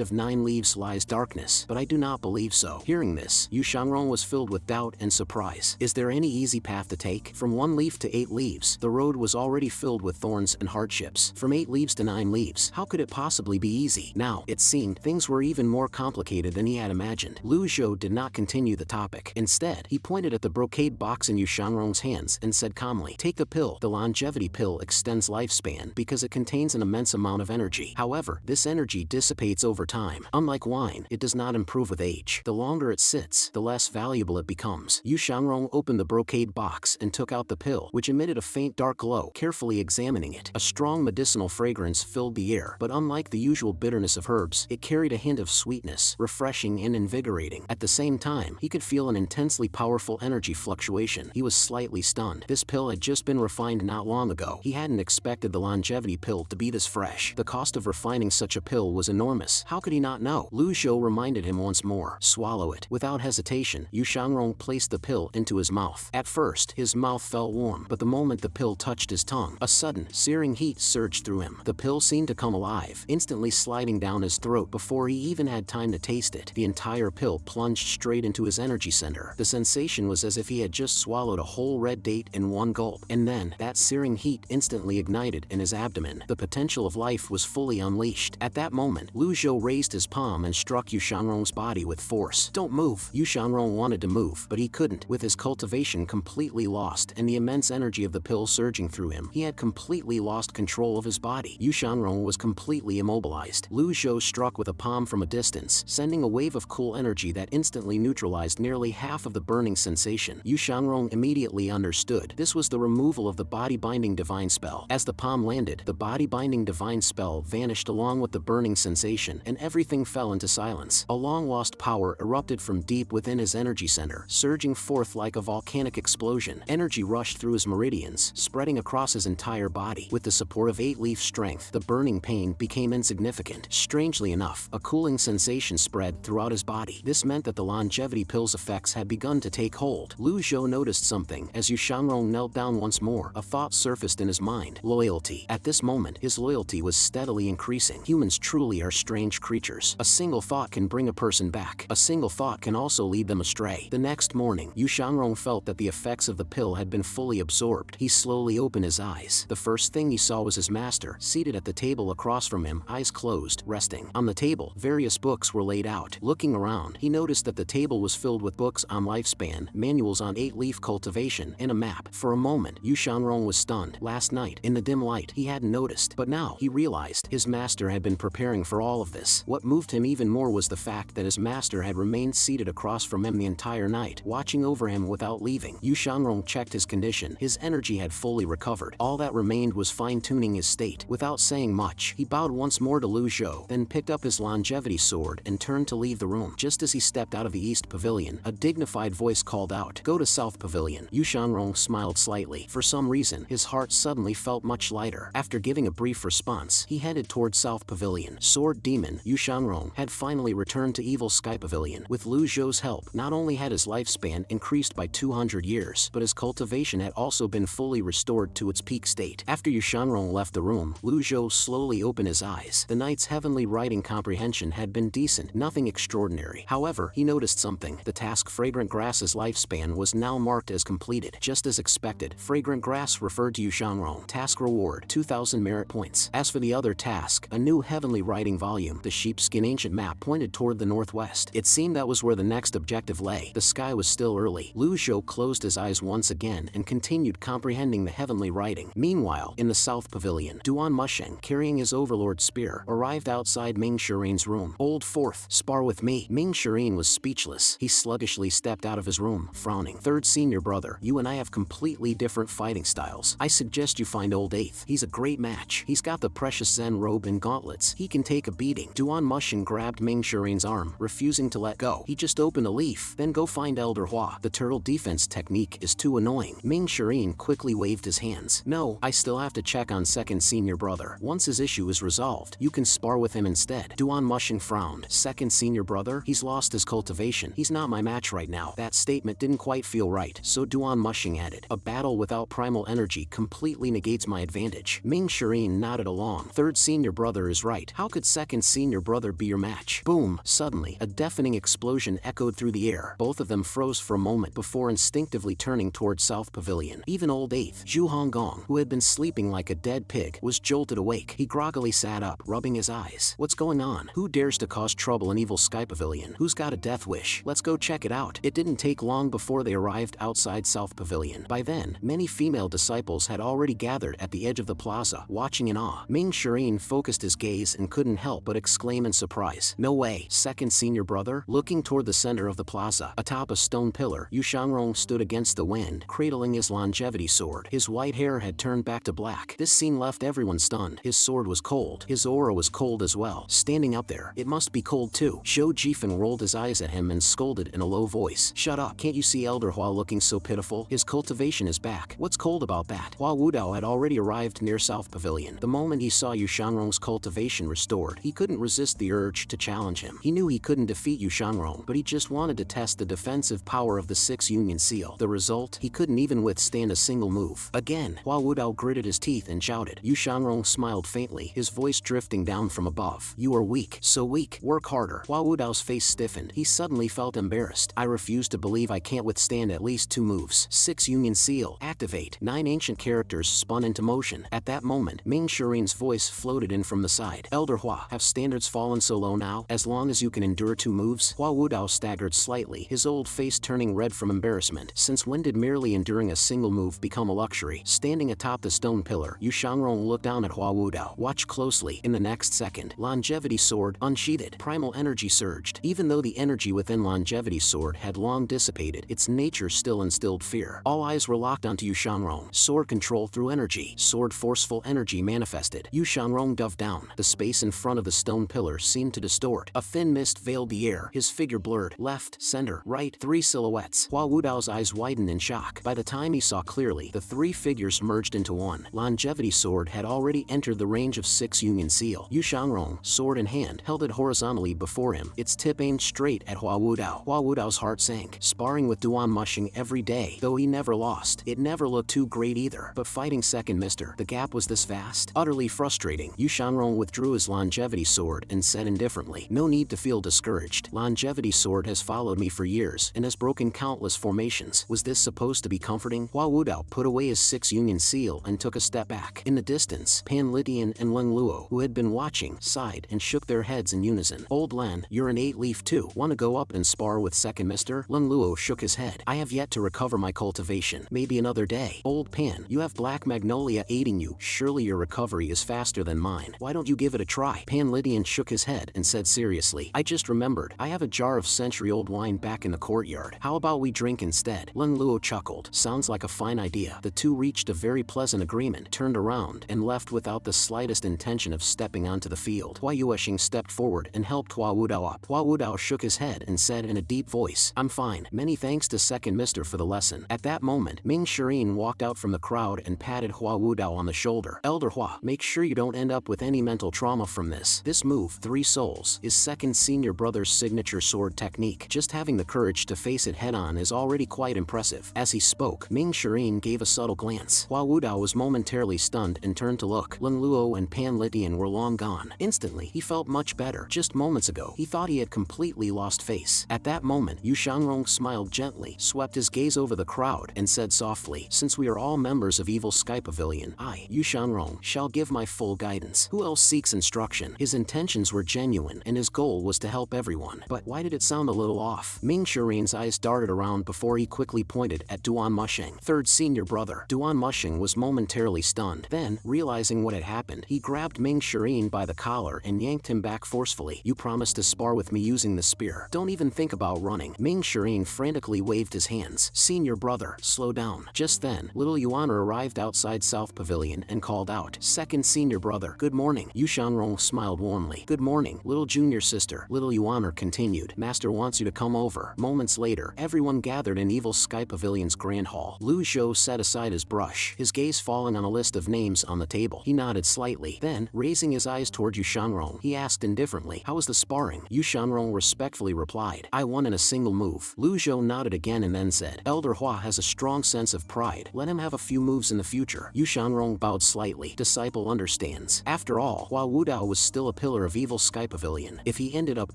of 9 leaves lies darkness, but I do not believe so. Hearing this, Yu Xiangrong was filled with doubt and surprise. Is there any easy path to take? From 1 leaf to 8 leaves, the road was already filled with thorns and hardships. From 8 leaves to 9 leaves, how could it possibly be easy? Now, it seemed, things were even more complicated than he had imagined. Lu Zhou did not continue the topic. Instead, he pointed at the brocade box in Yu Xiangrong's hands and said calmly, "Take the pill. The longevity pill extends lifespan because it contains an immense amount of energy. However, this energy dissipates over time. Unlike wine, it does not improve with age. The longer it sits, the less valuable it becomes." Yu Xiangrong opened the brocade box and took out the pill, which emitted a faint dark glow. Carefully examining it, a strong medicinal fragrance filled the air, but unlike the usual bitterness of herbs, it carried a hint of sweetness, refreshing and invigorating. At the same time, he could feel an intensely powerful energy fluctuation. He was slightly stunned. This pill had just been refined not long ago. He hadn't expected the longevity pill to be this fresh. The cost of refining such a pill was enormous. How could he not know? Lu Zhou reminded him once more. Swallow it. Without hesitation, Yu Xiangrong placed the pill into his mouth. At first, his mouth felt warm, but the moment the pill touched his tongue, a sudden, searing heat surged through him. The pill seemed to come alive, instantly sliding down his throat before he even had time to taste it. The entire pill plunged straight into his energy center. The sensation was as if he had just swallowed a whole red date in one gulp. And then, that searing heat instantly ignited in his abdomen. The potential of life was fully unleashed. At that moment, Lu Zhou raised his palm and struck Yu Xiangrong's body with force. "Don't move!" Yu Xiangrong wanted to move, but he couldn't. With his cultivation completely lost and the immense energy of the pill surging through him, he had completely lost control of his body. Yu Xiangrong was completely immobilized. Lu Zhou struck with a palm from a distance, sending a wave of cool energy that instantly neutralized nearly half of the burning sensation. Yu Xiangrong immediately understood. This was the removal of the body-binding divine spell. As the palm landed, the body-binding divine spell vanished along with the burning sensation, and everything fell into silence. A long-lost power erupted from deep within his energy center, surging forth like a volcanic explosion. Energy rushed through his meridians, spreading across his entire body. With the support of 8-leaf strength, the burning pain became insignificant. Strangely enough, a cooling sensation spread throughout his body. This meant that the longevity pill's effects had begun to take hold. Lu Zhou noticed something. As Yu Xiangrong knelt down once more, a thought surfaced in his mind. Loyalty. At this moment, his loyalty was steadily increasing. Humans truly are strange creatures. A single thought can bring a person back. A single thought can also lead them astray. The next morning, Yu Xiangrong felt that the effects of the pill had been fully absorbed. He slowly opened his eyes. The first thing he saw was his master, seated at the table across from him, eyes closed, resting. On the table, various books were laid out. Looking around, he noticed that the table was filled with books on lifespan, manuals on 8-leaf cultivation, and a map. For a moment, Yu Xiangrong was stunned. Last night, in the dim light, he hadn't noticed, but now he realized his master had been preparing for all of this. What moved him even more was the fact that his master had remained seated across from him the entire night, watching over him without leaving. Yu Xiangrong checked his condition. His energy had fully recovered. All that remained was fine-tuning his state. Without saying much, he bowed once more to Lu Zhou, then picked up his longevity sword and turned to leave the room. Just as he stepped out of the East Pavilion, a dignified voice called out, "Go to South Pavilion." Yu Xiangrong smiled slightly. For some reason, his heart suddenly felt much lighter. After giving a brief response, he headed toward South Pavilion. Sword Demon Yu Xiangrong had finally returned to Evil Sky Pavilion. With Lu Zhou's help, not only had his lifespan increased by 200 years, but his cultivation had also been fully restored to its peak state. After Yu Xiangrong left the room, Lu Zhou slowly opened his eyes. The knight's heavenly writing comprehension had been decent, nothing extraordinary. However, he noticed something. The task Fragrant Grass's lifespan was now marked as completed. Just as expected, Fragrant Grass referred to Yu Xiangrong. Task reward, 2,000 merit points. As for the other task, a new heavenly writing volume, the sheepskin ancient map pointed toward the northwest. It seemed that was where the next objective lay. The sky was still early. Lu Zhou closed his eyes once again and continued comprehending the heavenly writing. Meanwhile, in the South Pavilion, Duan Musheng, carrying his overlord's spear, arrived outside Ming Shirin's room. "Old Fourth, spar with me." Ming Shirin was speechless. He sluggishly stepped out of his room, frowning. "Third senior brother, you and I have completely different fighting styles. I suggest you find Old Eighth. He's a great match. He's got the precious Zen robe and gauntlets. He can take a beating." Duan Musheng grabbed Ming Shirin's arm, refusing to let go. "He just opened a leaf. Then go find Elder Hua. The turtle defense technique is too annoying." Ming Shirin quickly waved his hands. "No, I still have to check on second senior brother. Once his issue is resolved, you can spar with him instead." Duan Musheng frowned. "Second senior brother? He's lost his cultivation. He's not my match right now." That statement didn't quite feel right, so Duan Musheng added, "A battle without without primal energy completely negates my advantage. Ming Shirin nodded along. Third senior brother is right. How could second senior brother be your match? Boom! Suddenly, a deafening explosion echoed through the air. Both of them froze for a moment before instinctively turning toward South Pavilion. Even old 8th, Zhu Honggong, who had been sleeping like a dead pig, was jolted awake. He groggily sat up, rubbing his eyes. What's going on? Who dares to cause trouble in Evil Sky Pavilion? Who's got a death wish? Let's go check it out. It didn't take long before they arrived outside South Pavilion. By then, many female disciples had already gathered at the edge of the plaza, watching in awe. Ming Shirin focused his gaze and couldn't help but exclaim in surprise. No way! Second senior brother? Looking toward the center of the plaza, atop a stone pillar, Yu Shangrong stood against the wind, cradling his longevity sword. His white hair had turned back to black. This scene left everyone stunned. His sword was cold. His aura was cold as well. Standing up there, it must be cold too. Zhou Jifan rolled his eyes at him and scolded in a low voice. Shut up! Can't you see Elder Hua looking so pitiful? His cultivation is back. What's cold about that? Hua Wudao had already arrived near South Pavilion. The moment he saw Yu Shangrong's cultivation restored, he couldn't resist the urge to challenge him. He knew he couldn't defeat Yu Shangrong, but he just wanted to test the defensive power of the 6 Union Seal. The result? He couldn't even withstand a single move. Again, Hua Wudao gritted his teeth and shouted. Yu Shangrong smiled faintly, his voice drifting down from above. You are weak. So weak. Work harder. Hua Wudao's face stiffened. He suddenly felt embarrassed. I refuse to believe I can't withstand at least 2 moves. 6 Union Seal. Activate. 9 ancient characters spun into motion. At that moment, Ming Shirin's voice floated in from the side. Elder Hua, have standards fallen so low now? As long as you can endure 2 moves? Hua Wudao staggered slightly, his old face turning red from embarrassment. Since when did merely enduring a single move become a luxury? Standing atop the stone pillar, Yu Shangrong looked down at Hua Wudao. Watch closely. In the next second, Longevity Sword unsheathed. Primal energy surged. Even though the energy within Longevity Sword had long dissipated, its nature still instilled fear. All eyes were locked onto Yu Shangrong. Sword control through energy. Sword forceful energy manifested. Yu Shangrong dove down. The space in front of the stone pillar seemed to distort. A thin mist veiled the air. His figure blurred. Left, center, right, 3 silhouettes. Hua Wudao's eyes widened in shock. By the time he saw clearly, the 3 figures merged into one. Longevity Sword had already entered the range of 6 Union Seal. Yu Shangrong, sword in hand, held it horizontally before him, its tip aimed straight at Hua Wudao. Hua Wudao's heart sank. Sparring with Duan Mushing every day, though he never lost, it never looked too great either. But fighting second mister, the gap was this vast? Utterly frustrating. Yu Shangrong withdrew his Longevity Sword and said indifferently, no need to feel discouraged. Longevity Sword has followed me for years and has broken countless formations. Was this supposed to be comforting? Hua Wudao put away his 6 Union Seal and took a step back. In the distance, Pan Litian and Leng Luo, who had been watching, sighed and shook their heads in unison. Old Lan, you're an 8-leaf too. Wanna go up and spar with second mister? Leng Luo shook his head. I have yet to recover my cultivation. Maybe another day. Old Pan, you have Black Magnolia aiding you. Surely your recovery is faster than mine. Why don't you give it a try? Pan Litian shook his head and said seriously, I just remembered. I have a jar of century-old wine back in the courtyard. How about we drink instead? Leng Luo chuckled. Sounds like a fine idea. The two reached a very pleasant agreement, turned around, and left without the slightest intention of stepping onto the field. Hua Yueshing stepped forward and helped Hua Wudao up. Hua Wudao shook his head and said in a deep voice, I'm fine. Many thanks to second mister for the lesson. At that moment, Ming Shirin walked out from the crowd and patted Hua Wudao on the shoulder. Elder Hua, make sure you don't end up with any mental trauma from this. This move, 3 souls, is second senior brother's signature sword technique. Just having the courage to face it head-on is already quite impressive. As he spoke, Ming Shirin gave a subtle glance. Hua Wudao was momentarily stunned and turned to look. Leng Luo and Pan Litian were long gone. Instantly, he felt much better. Just moments ago, he thought he had completely lost face. At that moment, Yu Shangrong smiled gently, swept his gaze over the crowd, and said softly, since we are all members of Evil Sky Pavilion, I, Yu Shangrong, shall give my full guidance. Who else seeks instruction? His intentions were genuine, and his goal was to help everyone. But why did it sound a little off? Ming Shirin's eyes darted around before he quickly pointed at Duan Mushing, third senior brother. Duan Mushing was momentarily stunned. Then, realizing what had happened, he grabbed Ming Shirin by the collar and yanked him back forcefully. You promised to spar with me using the spear. Don't even think about running. Ming Shirin frantically waved his hands. Senior brother, slow down. Just then, little Yuan arrived outside South Pavilion and called out, second senior brother, good morning. Yu Shangrong smiled warmly. Good morning, little junior sister. Little Yuan continued, master wants you to come over. Moments later, everyone gathered in Evil Sky Pavilion's grand hall. Lu Zhou set aside his brush, his gaze falling on a list of names on the table. He nodded slightly. Then, raising his eyes toward Yu Shangrong, he asked indifferently, how was the sparring? Yu Shangrong respectfully replied, I won in a single move. Lu Zhou nodded again and then said, Elder Hua has a strong sense of pride pride. Let him have a few moves in the future. Yu Shanrong bowed slightly. Disciple understands. After all, while Wu Dao was still a pillar of Evil Sky Pavilion, if he ended up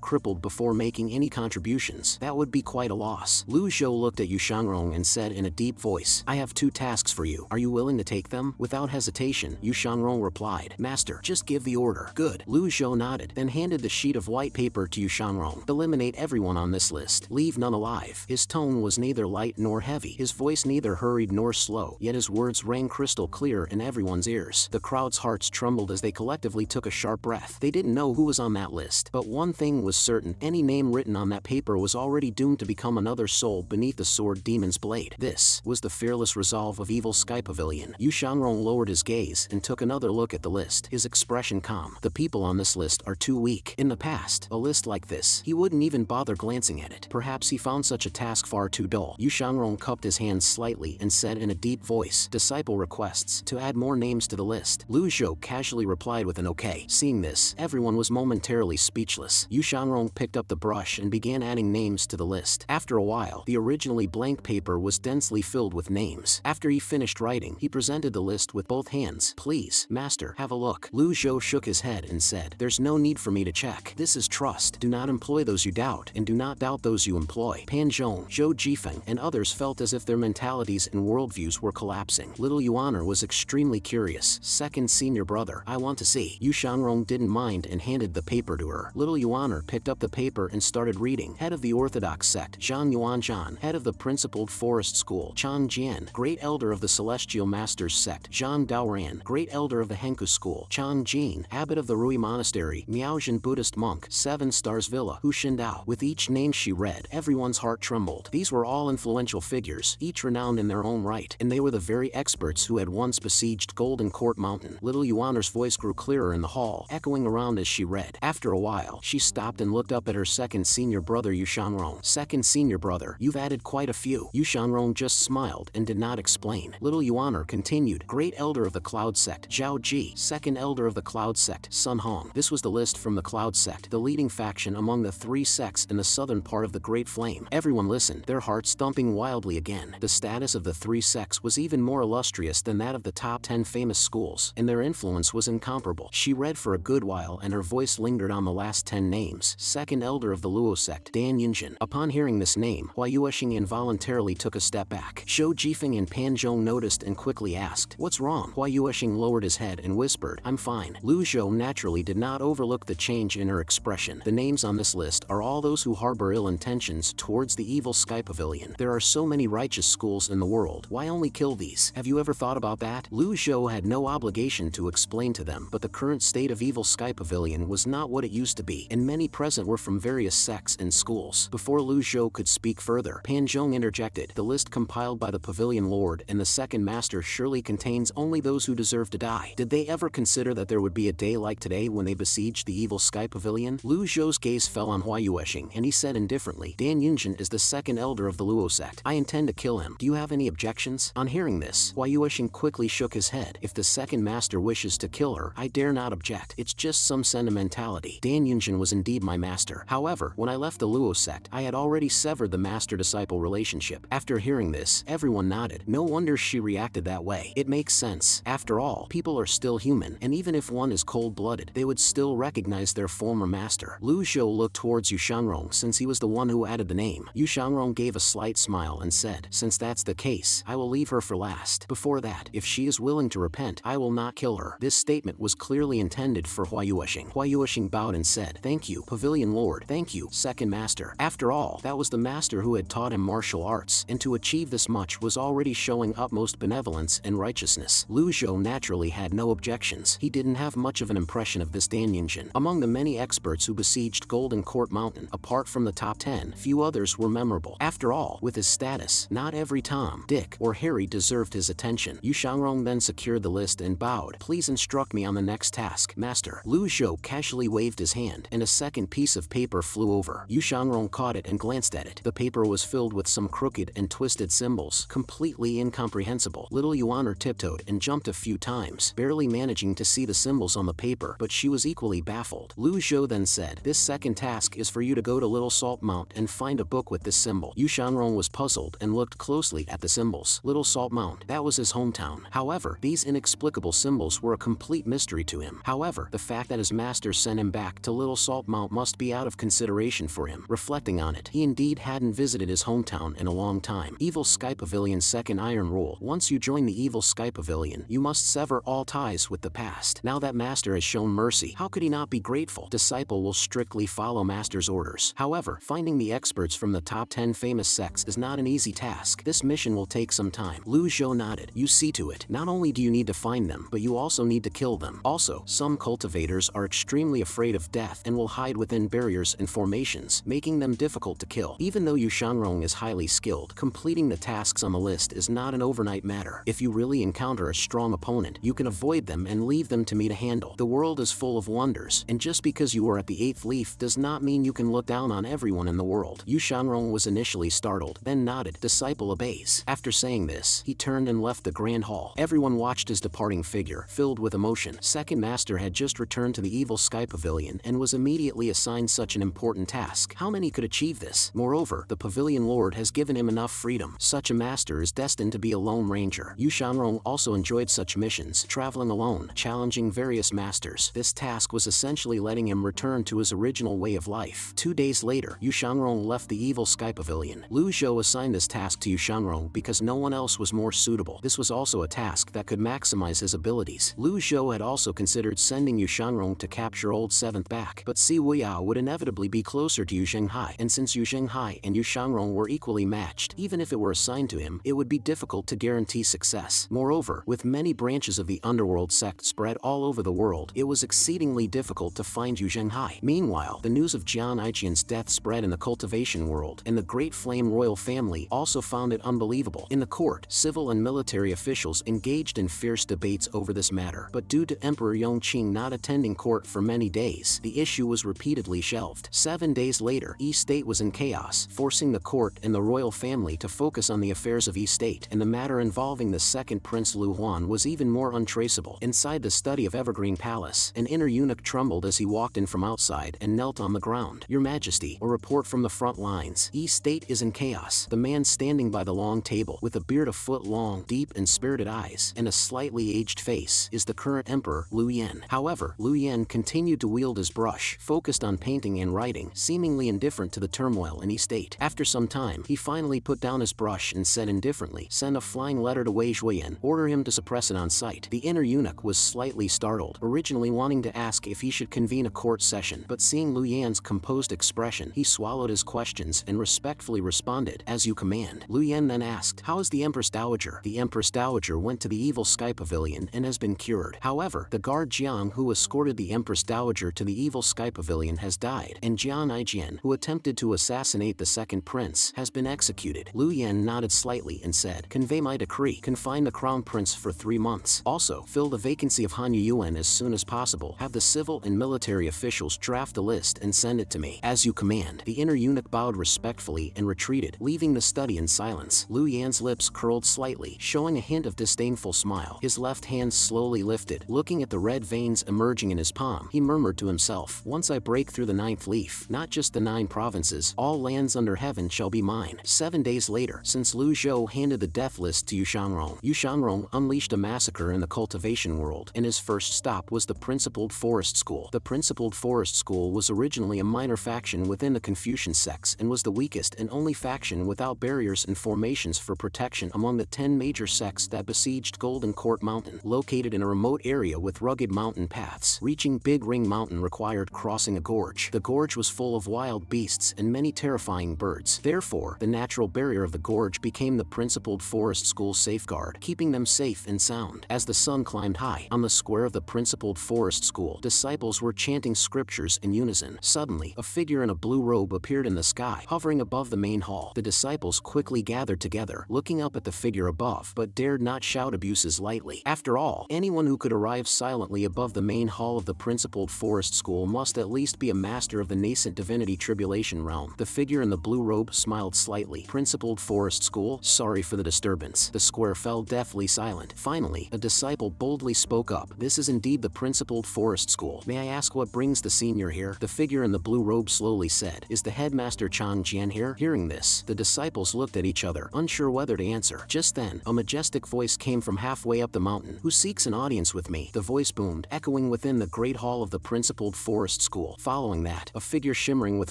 crippled before making any contributions, that would be quite a loss. Lu Zhou looked at Yu Shanrong and said in a deep voice, I have 2 tasks for you. Are you willing to take them? Without hesitation, Yu Shanrong replied, Master, just give the order. Good. Lu Zhou nodded, then handed the sheet of white paper to Yu Shanrong. Eliminate everyone on this list. Leave none alive. His tone was neither light nor heavy. His voice neither hurried nor slow, yet his words rang crystal clear in everyone's ears. The crowd's hearts trembled as they collectively took a sharp breath. They didn't know who was on that list, but one thing was certain. Any name written on that paper was already doomed to become another soul beneath the sword demon's blade. This was the fearless resolve of Evil Sky Pavilion. Yu Shanrong lowered his gaze and took another look at the list, his expression calm. The people on this list are too weak. In the past, a list like this, he wouldn't even bother glancing at it. Perhaps he found such a task far too dull. Yu Shanrong cupped his hands slightly and said in a deep voice, Disciple requests to add more names to the list. Lu Zhou casually replied with an okay. Seeing this, everyone was momentarily speechless. Yu Shanrong picked up the brush and began adding names to the list. After a while, the originally blank paper was densely filled with names. After he finished writing, he presented the list with both hands. Please, Master, have a look. Lu Zhou shook his head and said, There's no need for me to check. This is trust. Do not employ those you doubt, and do not doubt those you employ. Pan Zhong, Zhou Jifeng, and others felt as if their mentalities and worldviews were collapsing. Little Yuan was extremely curious. Second senior brother, I want to see. Yu Shanrong didn't mind and handed the paper to her. Little Yuan picked up the paper and started reading. Head of the Orthodox sect, Zhang Yuanzhan. Head of the Principled Forest School, Chan Jian. Great Elder of the Celestial Masters sect, Zhang Daoran. Great Elder of the Henku School, Chan Jin. Abbot of the Rui Monastery, Miaozhen Buddhist Monk, 7 Stars Villa, Hu Shindao. With each name she read, everyone's heart trembled. These were all influential figures, each renowned in their own right, and they were the very experts who had once besieged Golden Court Mountain. Little Yuaner's voice grew clearer in the hall, echoing around as she read. After a while, she stopped and looked up at her second senior brother Yu Shanrong. Second senior brother, you've added quite a few. Yu Shanrong just smiled and did not explain. Little Yuaner continued. Great Elder of the Cloud Sect, Zhao Ji. Second Elder of the Cloud Sect, Sun Hong. This was the list from the Cloud Sect, the leading faction among the 3 sects in the southern part of the Great Flame. Everyone listened, their hearts thumping wildly again. The status of the 3 sects was even more illustrious than that of the top 10 famous schools, and their influence was incomparable. She read for a good while and her voice lingered on the last 10 names. Second Elder of the Luo Sect, Dan Yinjin. Upon hearing this name, Hua Yuexing involuntarily took a step back. Zhou Jifeng and Pan Zhong noticed and quickly asked, What's wrong? Hua Yuexing lowered his head and whispered, I'm fine. Lu Zhou naturally did not overlook the change in her expression. The names on this list are all those who harbor ill intentions towards the Evil Sky Pavilion. There are so many righteous schools in the world. Why only kill these? Have you ever thought about that? Lu Zhou had no obligation to explain to them, but the current state of Evil Sky Pavilion was not what it used to be, and many present were from various sects and schools. Before Lu Zhou could speak further, Pan Zhong interjected, The list compiled by the Pavilion Lord and the Second Master surely contains only those who deserve to die. Did they ever consider that there would be a day like today when they besieged the Evil Sky Pavilion? Lu Zhou's gaze fell on Hua Yuexing, and he said indifferently, Dan Yinjin is the second elder of the Luo sect. I intend to kill him. Do you have any objections? On hearing this, Hua Yuexing quickly shook his head. If the second master wishes to kill her, I dare not object. It's just some sentimentality. Dan Yinjin was indeed my master. However, when I left the Luo sect, I had already severed the master-disciple relationship. After hearing this, everyone nodded. No wonder she reacted that way. It makes sense. After all, people are still human, and even if one is cold-blooded, they would still recognize their former master. Lu Zhou looked towards Yu Shanrong since he was the one who added the name. Yu Shanrong gave a slight smile and said, Since that's the case, I will leave her for last. Before that, if she is willing to repent, I will not kill her. This statement was clearly intended for Hua Yuexing. Hua Yuexing bowed and said, Thank you, Pavilion Lord. Thank you, Second Master. After all, that was the master who had taught him martial arts, and to achieve this much was already showing utmost benevolence and righteousness. Lu Zhou naturally had no objections. He didn't have much of an impression of this Dan Yinjin. Among the many experts who besieged Golden Court Mountain, apart from the top 10, few others were memorable. After all, with his status, not every Tom, Dick, or Harry deserved his attention. Yu Shanrong then secured the list and bowed. Please instruct me on the next task, Master. Lu Zhou casually waved his hand, and a second piece of paper flew over. Yu Shanrong caught it and glanced at it. The paper was filled with some crooked and twisted symbols, completely incomprehensible. Little Yuaner tiptoed and jumped a few times, barely managing to see the symbols on the paper, but she was equally baffled. Lu Zhou then said, This second task is for you to go to Little Salt Mount and find a book with this symbol. Yu Shanrong was puzzled and looked closely at the symbol. symbols. Little Salt Mount, that was his hometown. However, these inexplicable symbols were a complete mystery to him. However, the fact that his master sent him back to Little Salt Mount must be out of consideration for him. Reflecting on it, he indeed hadn't visited his hometown in a long time. Evil Sky Pavilion's second iron rule. Once you join the Evil Sky Pavilion, you must sever all ties with the past. Now that master has shown mercy, how could he not be grateful? Disciple will strictly follow master's orders. However, finding the experts from the top 10 famous sects is not an easy task. This mission will take some time. Lu Zhou nodded. You see to it. Not only do you need to find them, but you also need to kill them. Also, some cultivators are extremely afraid of death and will hide within barriers and formations, making them difficult to kill. Even though Yu Shanrong is highly skilled, completing the tasks on the list is not an overnight matter. If you really encounter a strong opponent, you can avoid them and leave them to me to handle. The world is full of wonders, and just because you are at the 8th leaf does not mean you can look down on everyone in the world. Yu Shanrong was initially startled, then nodded. Disciple obeys. After saying this, he turned and left the grand hall. Everyone watched his departing figure, filled with emotion. Second master had just returned to the Evil Sky Pavilion and was immediately assigned such an important task. How many could achieve this? Moreover, the Pavilion Lord has given him enough freedom. Such a master is destined to be a lone ranger. Yu Shanrong also enjoyed such missions, traveling alone, challenging various masters. This task was essentially letting him return to his original way of life. 2 days later, Yu Shanrong left the Evil Sky Pavilion. Lu Zhou assigned this task to Yu Shanrong because no one else was more suitable. This was also a task that could maximize his abilities. Lu Zhou had also considered sending Yu Shanrong to capture Old Seventh back, but Si Wuyao would inevitably be closer to Yu Zhenghai, and since Yu Zhenghai and Yu Shanrong were equally matched, even if it were assigned to him, it would be difficult to guarantee success. Moreover, with many branches of the underworld sect spread all over the world, it was exceedingly difficult to find Yu Zhenghai. Meanwhile, the news of Jian Aiqian's death spread in the cultivation world, and the Great Flame royal family also found it unbelievable. In the court, civil and military officials engaged in fierce debates over this matter, but due to Emperor Yongqing not attending court for many days, the issue was repeatedly shelved. 7 days later, Yi State was in chaos, forcing the court and the royal family to focus on the affairs of Yi State, and the matter involving the second Prince Lu Huan was even more untraceable. Inside the study of Evergreen Palace, an inner eunuch trembled as he walked in from outside and knelt on the ground. Your Majesty, a report from the front lines. Yi State is in chaos. The man standing by the long table, with a beard a foot long, deep and spirited eyes, and a slightly aged face, is the current emperor, Liu Yan. However, Liu Yan continued to wield his brush, focused on painting and writing, seemingly indifferent to the turmoil in Yi State. After some time, he finally put down his brush and said indifferently, "Send a flying letter to Wei Zhuoyan. Order him to suppress it on sight." The inner eunuch was slightly startled, originally wanting to ask if he should convene a court session, but seeing Liu Yan's composed expression, he swallowed his questions and respectfully responded, "As you command." Liu Yan then asked, "How is the Empress Dowager?" The Empress Dowager went to the Evil Sky Pavilion and has been cured. However, the guard Jiang who escorted the Empress Dowager to the Evil Sky Pavilion has died, and Jian Aijian, who attempted to assassinate the second prince, has been executed. Liu Yan nodded slightly and said, "Convey my decree. Confine the crown prince for 3 months. Also, fill the vacancy of Han Yuan as soon as possible. Have the civil and military officials draft the list and send it to me." "As you command." The inner eunuch bowed respectfully and retreated, leaving the study in silence. Liu Yan's lips curled slightly, showing a hint of disdainful smile. His left hand slowly lifted, looking at the red veins emerging in his palm. He murmured to himself, "Once I break through the 9th leaf, not just the 9 provinces, all lands under heaven shall be mine." 7 days later, since Lu Zhou handed the death list to Yu Shanrong unleashed a massacre in the cultivation world, and his first stop was the Principled Forest School. The Principled Forest School was originally a minor faction within the Confucian sects and was the weakest and only faction without barriers and formations for protection among the 10 major sects that besieged Golden Court Mountain, located in a remote area with rugged mountain paths. Reaching Big Ring Mountain required crossing a gorge. The gorge was full of wild beasts and many terrifying birds. Therefore, the natural barrier of the gorge became the Principled Forest School's safeguard, keeping them safe and sound. As the sun climbed high, on the square of the Principled Forest School, disciples were chanting scriptures in unison. Suddenly, a figure in a blue robe appeared in the sky, hovering above the main hall. The disciples quickly gathered together, looking up at the figure above, but dared not shout abuses lightly. After all, anyone who could arrive silently above the main hall of the Principled Forest School must at least be a master of the nascent divinity tribulation realm. The figure in the blue robe smiled slightly. "Principled Forest School, sorry for the disturbance." The square fell deathly silent. Finally, a disciple boldly spoke up. "This is indeed the Principled Forest School. May I ask what brings the senior here?" The figure in the blue robe slowly said, "Is the headmaster Chang Jian here?" Hearing this, the disciples looked at each other, unsure whether to answer. Just then, a majestic voice came from halfway up the mountain. "Who seeks an audience with me?" The voice boomed, echoing within the great hall of the principaled forest school. Following that, a figure shimmering with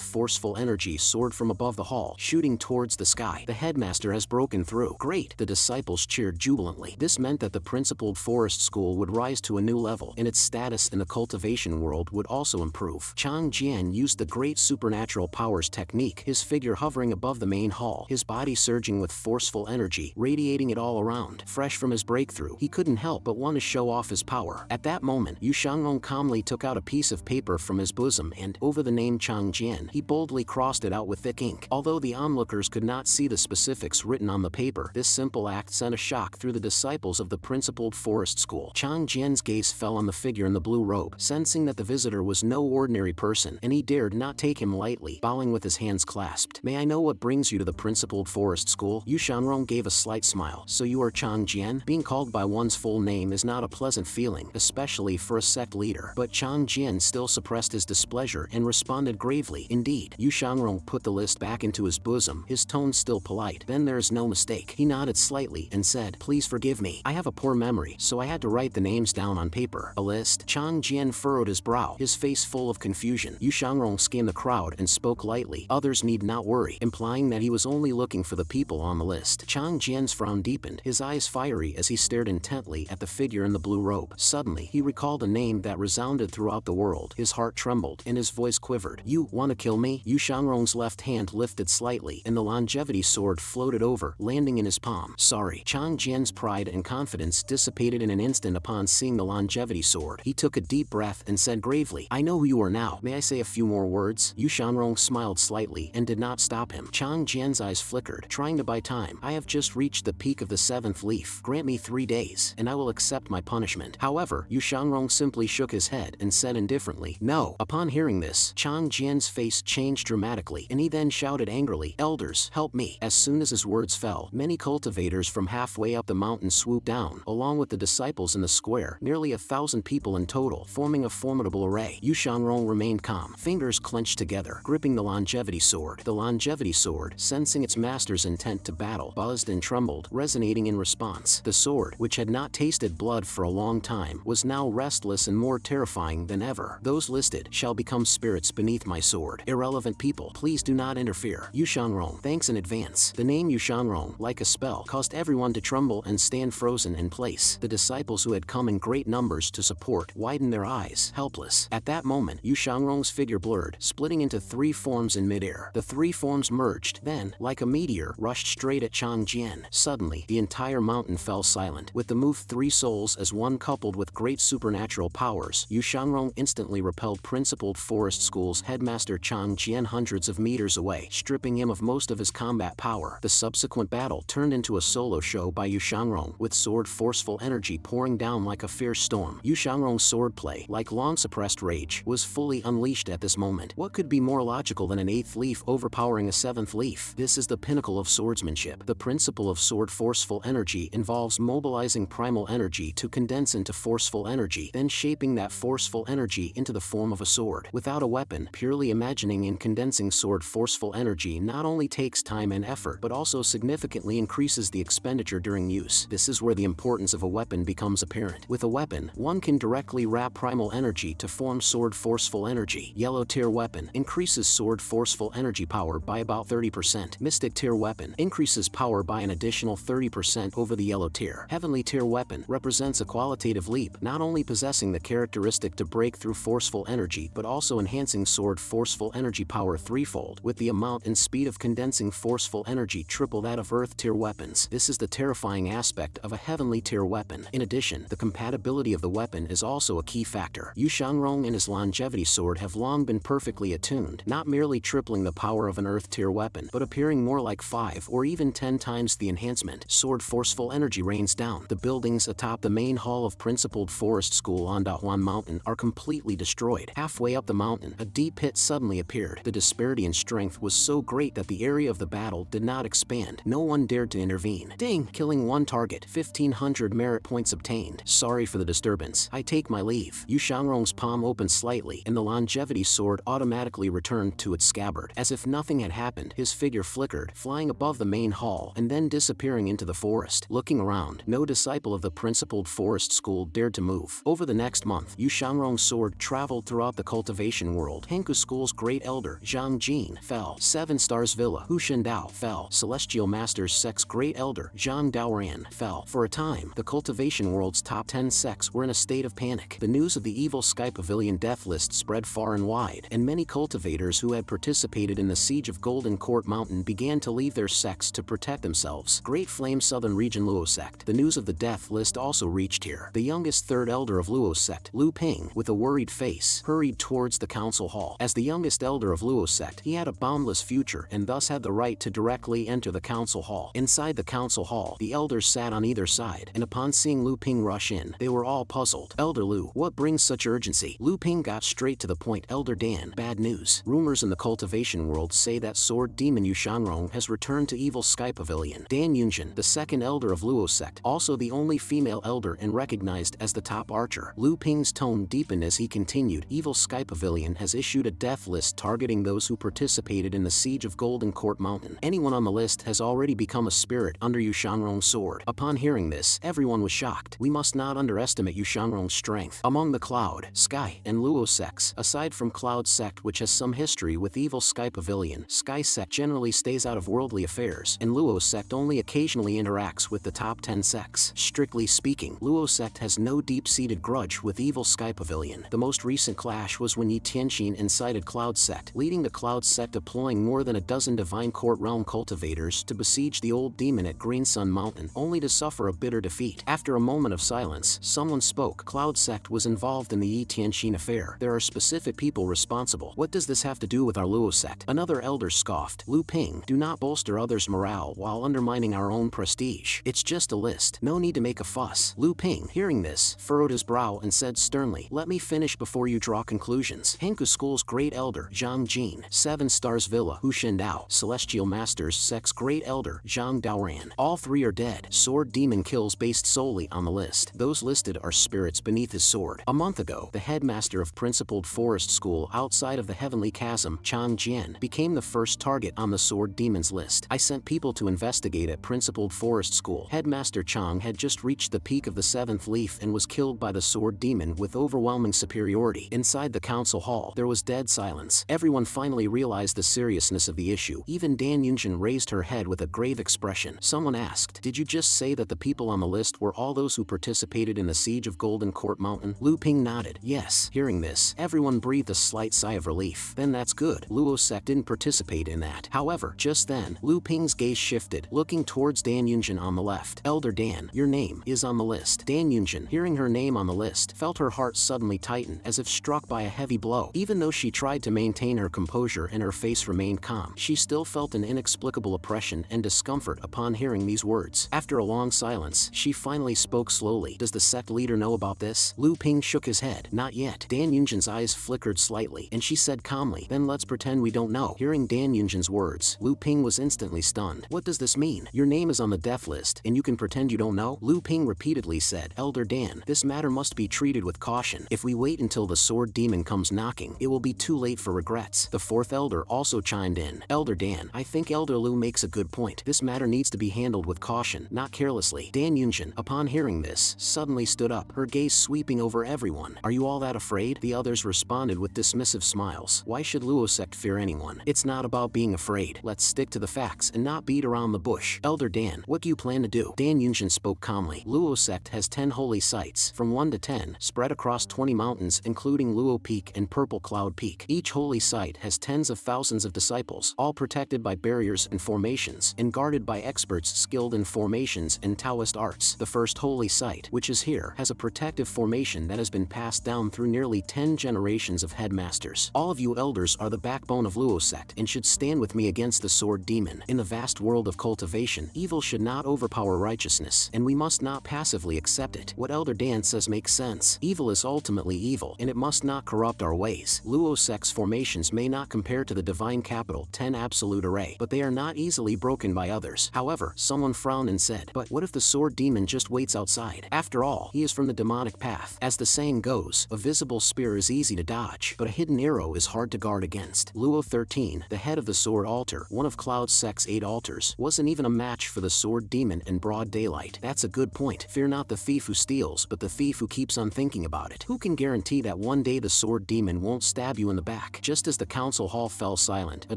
forceful energy soared from above the hall, shooting towards the sky. "The headmaster has broken through." "Great!" the disciples cheered jubilantly. This meant that the principaled forest school would rise to a new level, and its status in the cultivation world would also improve. Chang Jian used the great supernatural powers technique, his figure hovering above the main hall, his body surging with forceful energy, radiating it all around. Fresh from his breakthrough, he couldn't help but want to show off his power. At that moment, Yu Shangrong calmly took out a piece of paper from his bosom and, over the name Chang Jian, he boldly crossed it out with thick ink. Although the onlookers could not see the specifics written on the paper, this simple act sent a shock through the disciples of the principaled forest school. Chang Jian's gaze fell on the figure in the blue robe, sensing that the visitor was no ordinary person, and he dared not take him lightly, bowing with his hands clasped. "May I know what brings you to the principaled forest school?" Yu Shangrong gave a slight smile. "So you are Chang Jian?" Being called by one's full name is not a pleasant feeling, especially for a sect leader. But Chang Jian still suppressed his displeasure and responded gravely, "Indeed." Yu Shangrong put the list back into his bosom, his tone still polite. "Then there is no mistake." He nodded slightly and said, "Please forgive me. I have a poor memory, so I had to write the names down on paper." "A list?" Chang Jian furrowed his brow, his face full of confusion. Yu Shangrong scanned the crowd and spoke lightly, "Others need not worry," implying that he was only looking for the people on the list. Chang Jian's frown deepened, his eyes fiery as he stared intently at the figure in the blue robe. Suddenly, he recalled a name that resounded throughout the world. His heart trembled, and his voice quivered. "You want to kill me?" Yu Shangrong's left hand lifted slightly, and the longevity sword floated over, landing in his palm. "Sorry." Chang Jian's pride and confidence dissipated in an instant upon seeing the longevity sword. He took a deep breath and said gravely, "I know who you are now. May I say a few more words?" Yu Shangrong smiled slightly and did not stop him. Chang Jian's eyes flickered, trying to buy time. "I have just reached the peak of the 7th leaf. Grant me 3 days, and I will accept my punishment." However, Yu Shangrong simply shook his head and said indifferently, "No." Upon hearing this, Chang Jian's face changed dramatically, and he then shouted angrily, "Elders, help me." As soon as his words fell, many cultivators from halfway up the mountain swooped down, along with the disciples in the square, nearly 1,000 people in total, forming a formidable array. Yu Shangrong remained calm, fingers clenched together, gripping the longevity sword. The longevity sword, sensing its master's intent to battle, buzzed and trembled, resonating in response. The sword, which had not tasted blood for a long time, was now restless and more terrifying than ever. "Those listed shall become spirits beneath my sword. Irrelevant people, please do not interfere." Yu Shangrong, thanks in advance. The name Yu Shangrong, like a spell, caused everyone to tremble and stand frozen in place. The disciples who had come in great numbers to support widened their eyes, helpless. At that moment, Yu Shangrong's figure blurred, splitting into 3 forms in midair. The 3 forms merged, then, like a meteor, rushed straight at Chang Jian. Suddenly, the entire mountain fell silent. With the move 3 souls as one coupled with great supernatural powers, Yu Shangrong instantly repelled principaled forest school's headmaster Chang Jian hundreds of meters away, stripping him of most of his combat power. The subsequent battle turned into a solo show by Yu Shangrong, with sword forceful energy pouring down like a fierce storm. Yu Shangrong's swordplay, like long-suppressed rage, was fully unleashed at this moment. What could be more logical than an 8th leaf overpowering a 7th leaf? This is the pinnacle of swordsmanship. The principle of sword forceful energy involves mobilizing primal energy to condense into forceful energy, then shaping that forceful energy into the form of a sword. Without a weapon, purely imagining and condensing sword forceful energy not only takes time and effort, but also significantly increases the expenditure during use. This is where the importance of a weapon becomes apparent. With a weapon, one can directly wrap primal energy to form sword forceful energy. Yellow tier weapon increases sword forceful energy power by about 30%. Mystic tier weapon increases power by an additional 30% over the yellow tier. Heavenly tier weapon represents a qualitative leap, not only possessing the characteristic to break through forceful energy, but also enhancing sword forceful energy power threefold, with the amount and speed of condensing forceful energy triple that of earth tier weapons. This is the terrifying aspect of a heavenly tier weapon. In addition, the compatibility of the weapon is also a key factor. Yu Shangrong and his longevity sword have long been perfectly attuned, not merely tripling the power of an earth tier weapon, but appearing more like 5 or even 10 times the enhancement. Sword forceful energy rains down. The buildings atop the main hall of Principled Forest School on Dahuan Mountain are completely destroyed. Halfway up the mountain, a deep pit suddenly appeared. The disparity in strength was so great that the area of the battle did not expand. No one dared to intervene. Ding! Killing one target. 1,500 merit points obtained. Sorry for the disturbance. I take my leave. Yu Shangrong's palm opened slightly, and the longevity sword automatically returned to its scabbard. As if nothing had happened, his figure flickered, flying above the main hall, hall and then disappearing into the forest. Looking around, no disciple of the principled forest school dared to move. Over the next month, Yu Shangrong's sword traveled throughout the cultivation world. Hanku School's great elder, Zhang Jin, fell. 7 Stars Villa, Hu Shindao, fell. Celestial Masters Sect's great elder, Zhang Daoran, fell. For a time, the cultivation world's top 10 sects were in a state of panic. The news of the evil Sky Pavilion death list spread far and wide, and many cultivators who had participated in the siege of Golden Court Mountain began to leave their sects to protect themselves. Great Flame Southern Region Luo Sect. The news of the death list also reached here. The youngest third elder of Luo Sect, Lu Ping, with a worried face, hurried towards the council hall. As the youngest elder of Luo Sect, he had a boundless future and thus had the right to directly enter the council hall. Inside the council hall, the elders sat on either side, and upon seeing Lu Ping rush in, they were all puzzled. Elder Lu, what brings such urgency? Lu Ping got straight to the point. Elder Dan, bad news. Rumors in the cultivation world say that sword demon Yu Shangrong has returned to Evil Sky Pavilion. Dan Yunjin, the second elder of Luo Sect, also the only female elder and recognized as the top archer. Lu Ping's tone deepened as he continued. Evil Sky Pavilion has issued a death list targeting those who participated in the siege of Golden Court Mountain. Anyone on the list has already become a spirit under Yu Shangrong's sword. Upon hearing this, everyone was shocked. We must not underestimate Yu Shangrong's strength. Among the Cloud, Sky, and Luo sects, aside from Cloud Sect, which has some history with Evil Sky Pavilion, Sky Sect generally stays out of worldly affairs, and Luo Sect only occasionally interacts with the top 10 sects. Strictly speaking, Luo Sect has no deep-seated grudge with Evil Sky Pavilion. The most recent clash was when Yi Tianxin incited Cloud Sect, leading the Cloud Sect deploying more than a dozen Divine Court Realm cultivators to besiege the old demon at Green Sun Mountain, only to suffer a bitter defeat. After a moment of silence, someone spoke. Cloud Sect was involved in the Yi Tianxin affair. There are specific people responsible. What does this have to do with our Luo Sect? Another elder scoffed. Lu Ping, do not bolster others' morale while undermining our own prestige. It's just a list. No need to make a fuss. Lu Ping, hearing this, furrowed his brow and said sternly, let me finish before you draw conclusions. Hanku School's great elder, Zhang Jin, 7 Stars Villa, Hu Shindao, Celestial Masters Sect's great elder, Zhang Daoran. All 3 are dead. Sword demon kills based solely on the list. Those listed are spirits beneath his sword. A month ago, the headmaster of Principled Forest School outside of the Heavenly Chasm, Chang Jian, became the first target on the sword demon's list. I sent people to investigate at Principled Forest School. Headmaster Chang had just reached the peak of the 7th leaf and was killed by the sword demon with overwhelming superiority. Inside the council hall, there was dead silence. Everyone finally realized the seriousness of the issue. Even Dan Yunjin raised her head with a grave expression. Someone asked, did you just say that the people on the list were all those who participated in the siege of Golden Court Mountain? Lu Ping nodded. Yes. Hearing this, everyone breathed a slight sigh of relief. Then that's good. Luo Sect didn't participate in that. However, just then, Lu Ping's gaze shifted, looking towards Dan Yunjin on the left. Elder Dan, your name is on the list. Dan Yunjin, hearing her name on the list, felt her heart suddenly tighten as if struck by a heavy blow. Even though she tried to maintain her composure and her face remained calm, she still felt an inexplicable oppression and discomfort upon hearing these words. After a long silence, she finally spoke slowly. Does the sect leader know about this? Lu Ping shook his head. Not yet. Dan Yunjin's eyes flickered slightly, and she said calmly, then let's pretend we don't know. Hearing Dan Yunjin's words, Lu Ping was instantly stunned. What does this mean? Your name is on the death list, and you can pretend you don't know? Lu Ping repeatedly said, Elder Dan, this matter must be treated with caution. If we wait until the sword demon comes knocking, it will be too late for regrets. The 4th elder also chimed in. Elder Dan, I think Elder Lu makes a good point. This matter needs to be handled with caution, not carelessly. Dan Yunjin, upon hearing this, suddenly stood up, her gaze sweeping over everyone. Are you all that afraid? The others responded with dismissive smiles. Why should Luo Sect fear anyone? It's not about being afraid. Let's stick to the facts and not beat around the bush. Elder Dan, what do you plan to do? Dan Yunjin spoke calmly. Luo Sect has 10 holy sites, from 1 to 10, spread across 20 mountains including Luo Peak and Purple Cloud Peak. Each holy site has tens of thousands of disciples, all protected by barriers and formations, and guarded by experts skilled in formations and Taoist arts. The first holy site, which is here, has a protective formation that has been passed down through nearly 10 generations of headmasters. All of you elders are the backbone of Luo Sect and should stand with me against the sword demon. In the vast world of cultivation, evil should not overpower righteousness, and we must not passively accept it. What Elder Dan says makes sense. Evil is ultimately evil, and it must not corrupt our ways. Luo Sect's formations may not compare to the Divine Capital 10 Absolute Array, but they are not easily broken by others. However, someone frowned and said, but what if the sword demon just waits outside? After all, he is from the demonic path. As the saying goes, a visible spear is easy to dodge, but a hidden arrow is hard to guard against. Luo 13, the head of the sword altar, one of Cloud Sect's 8 altars, elders wasn't even a match for the sword demon in broad daylight. That's a good point. Fear not the thief who steals, but the thief who keeps on thinking about it. Who can guarantee that one day the sword demon won't stab you in the back? Just as the council hall fell silent, a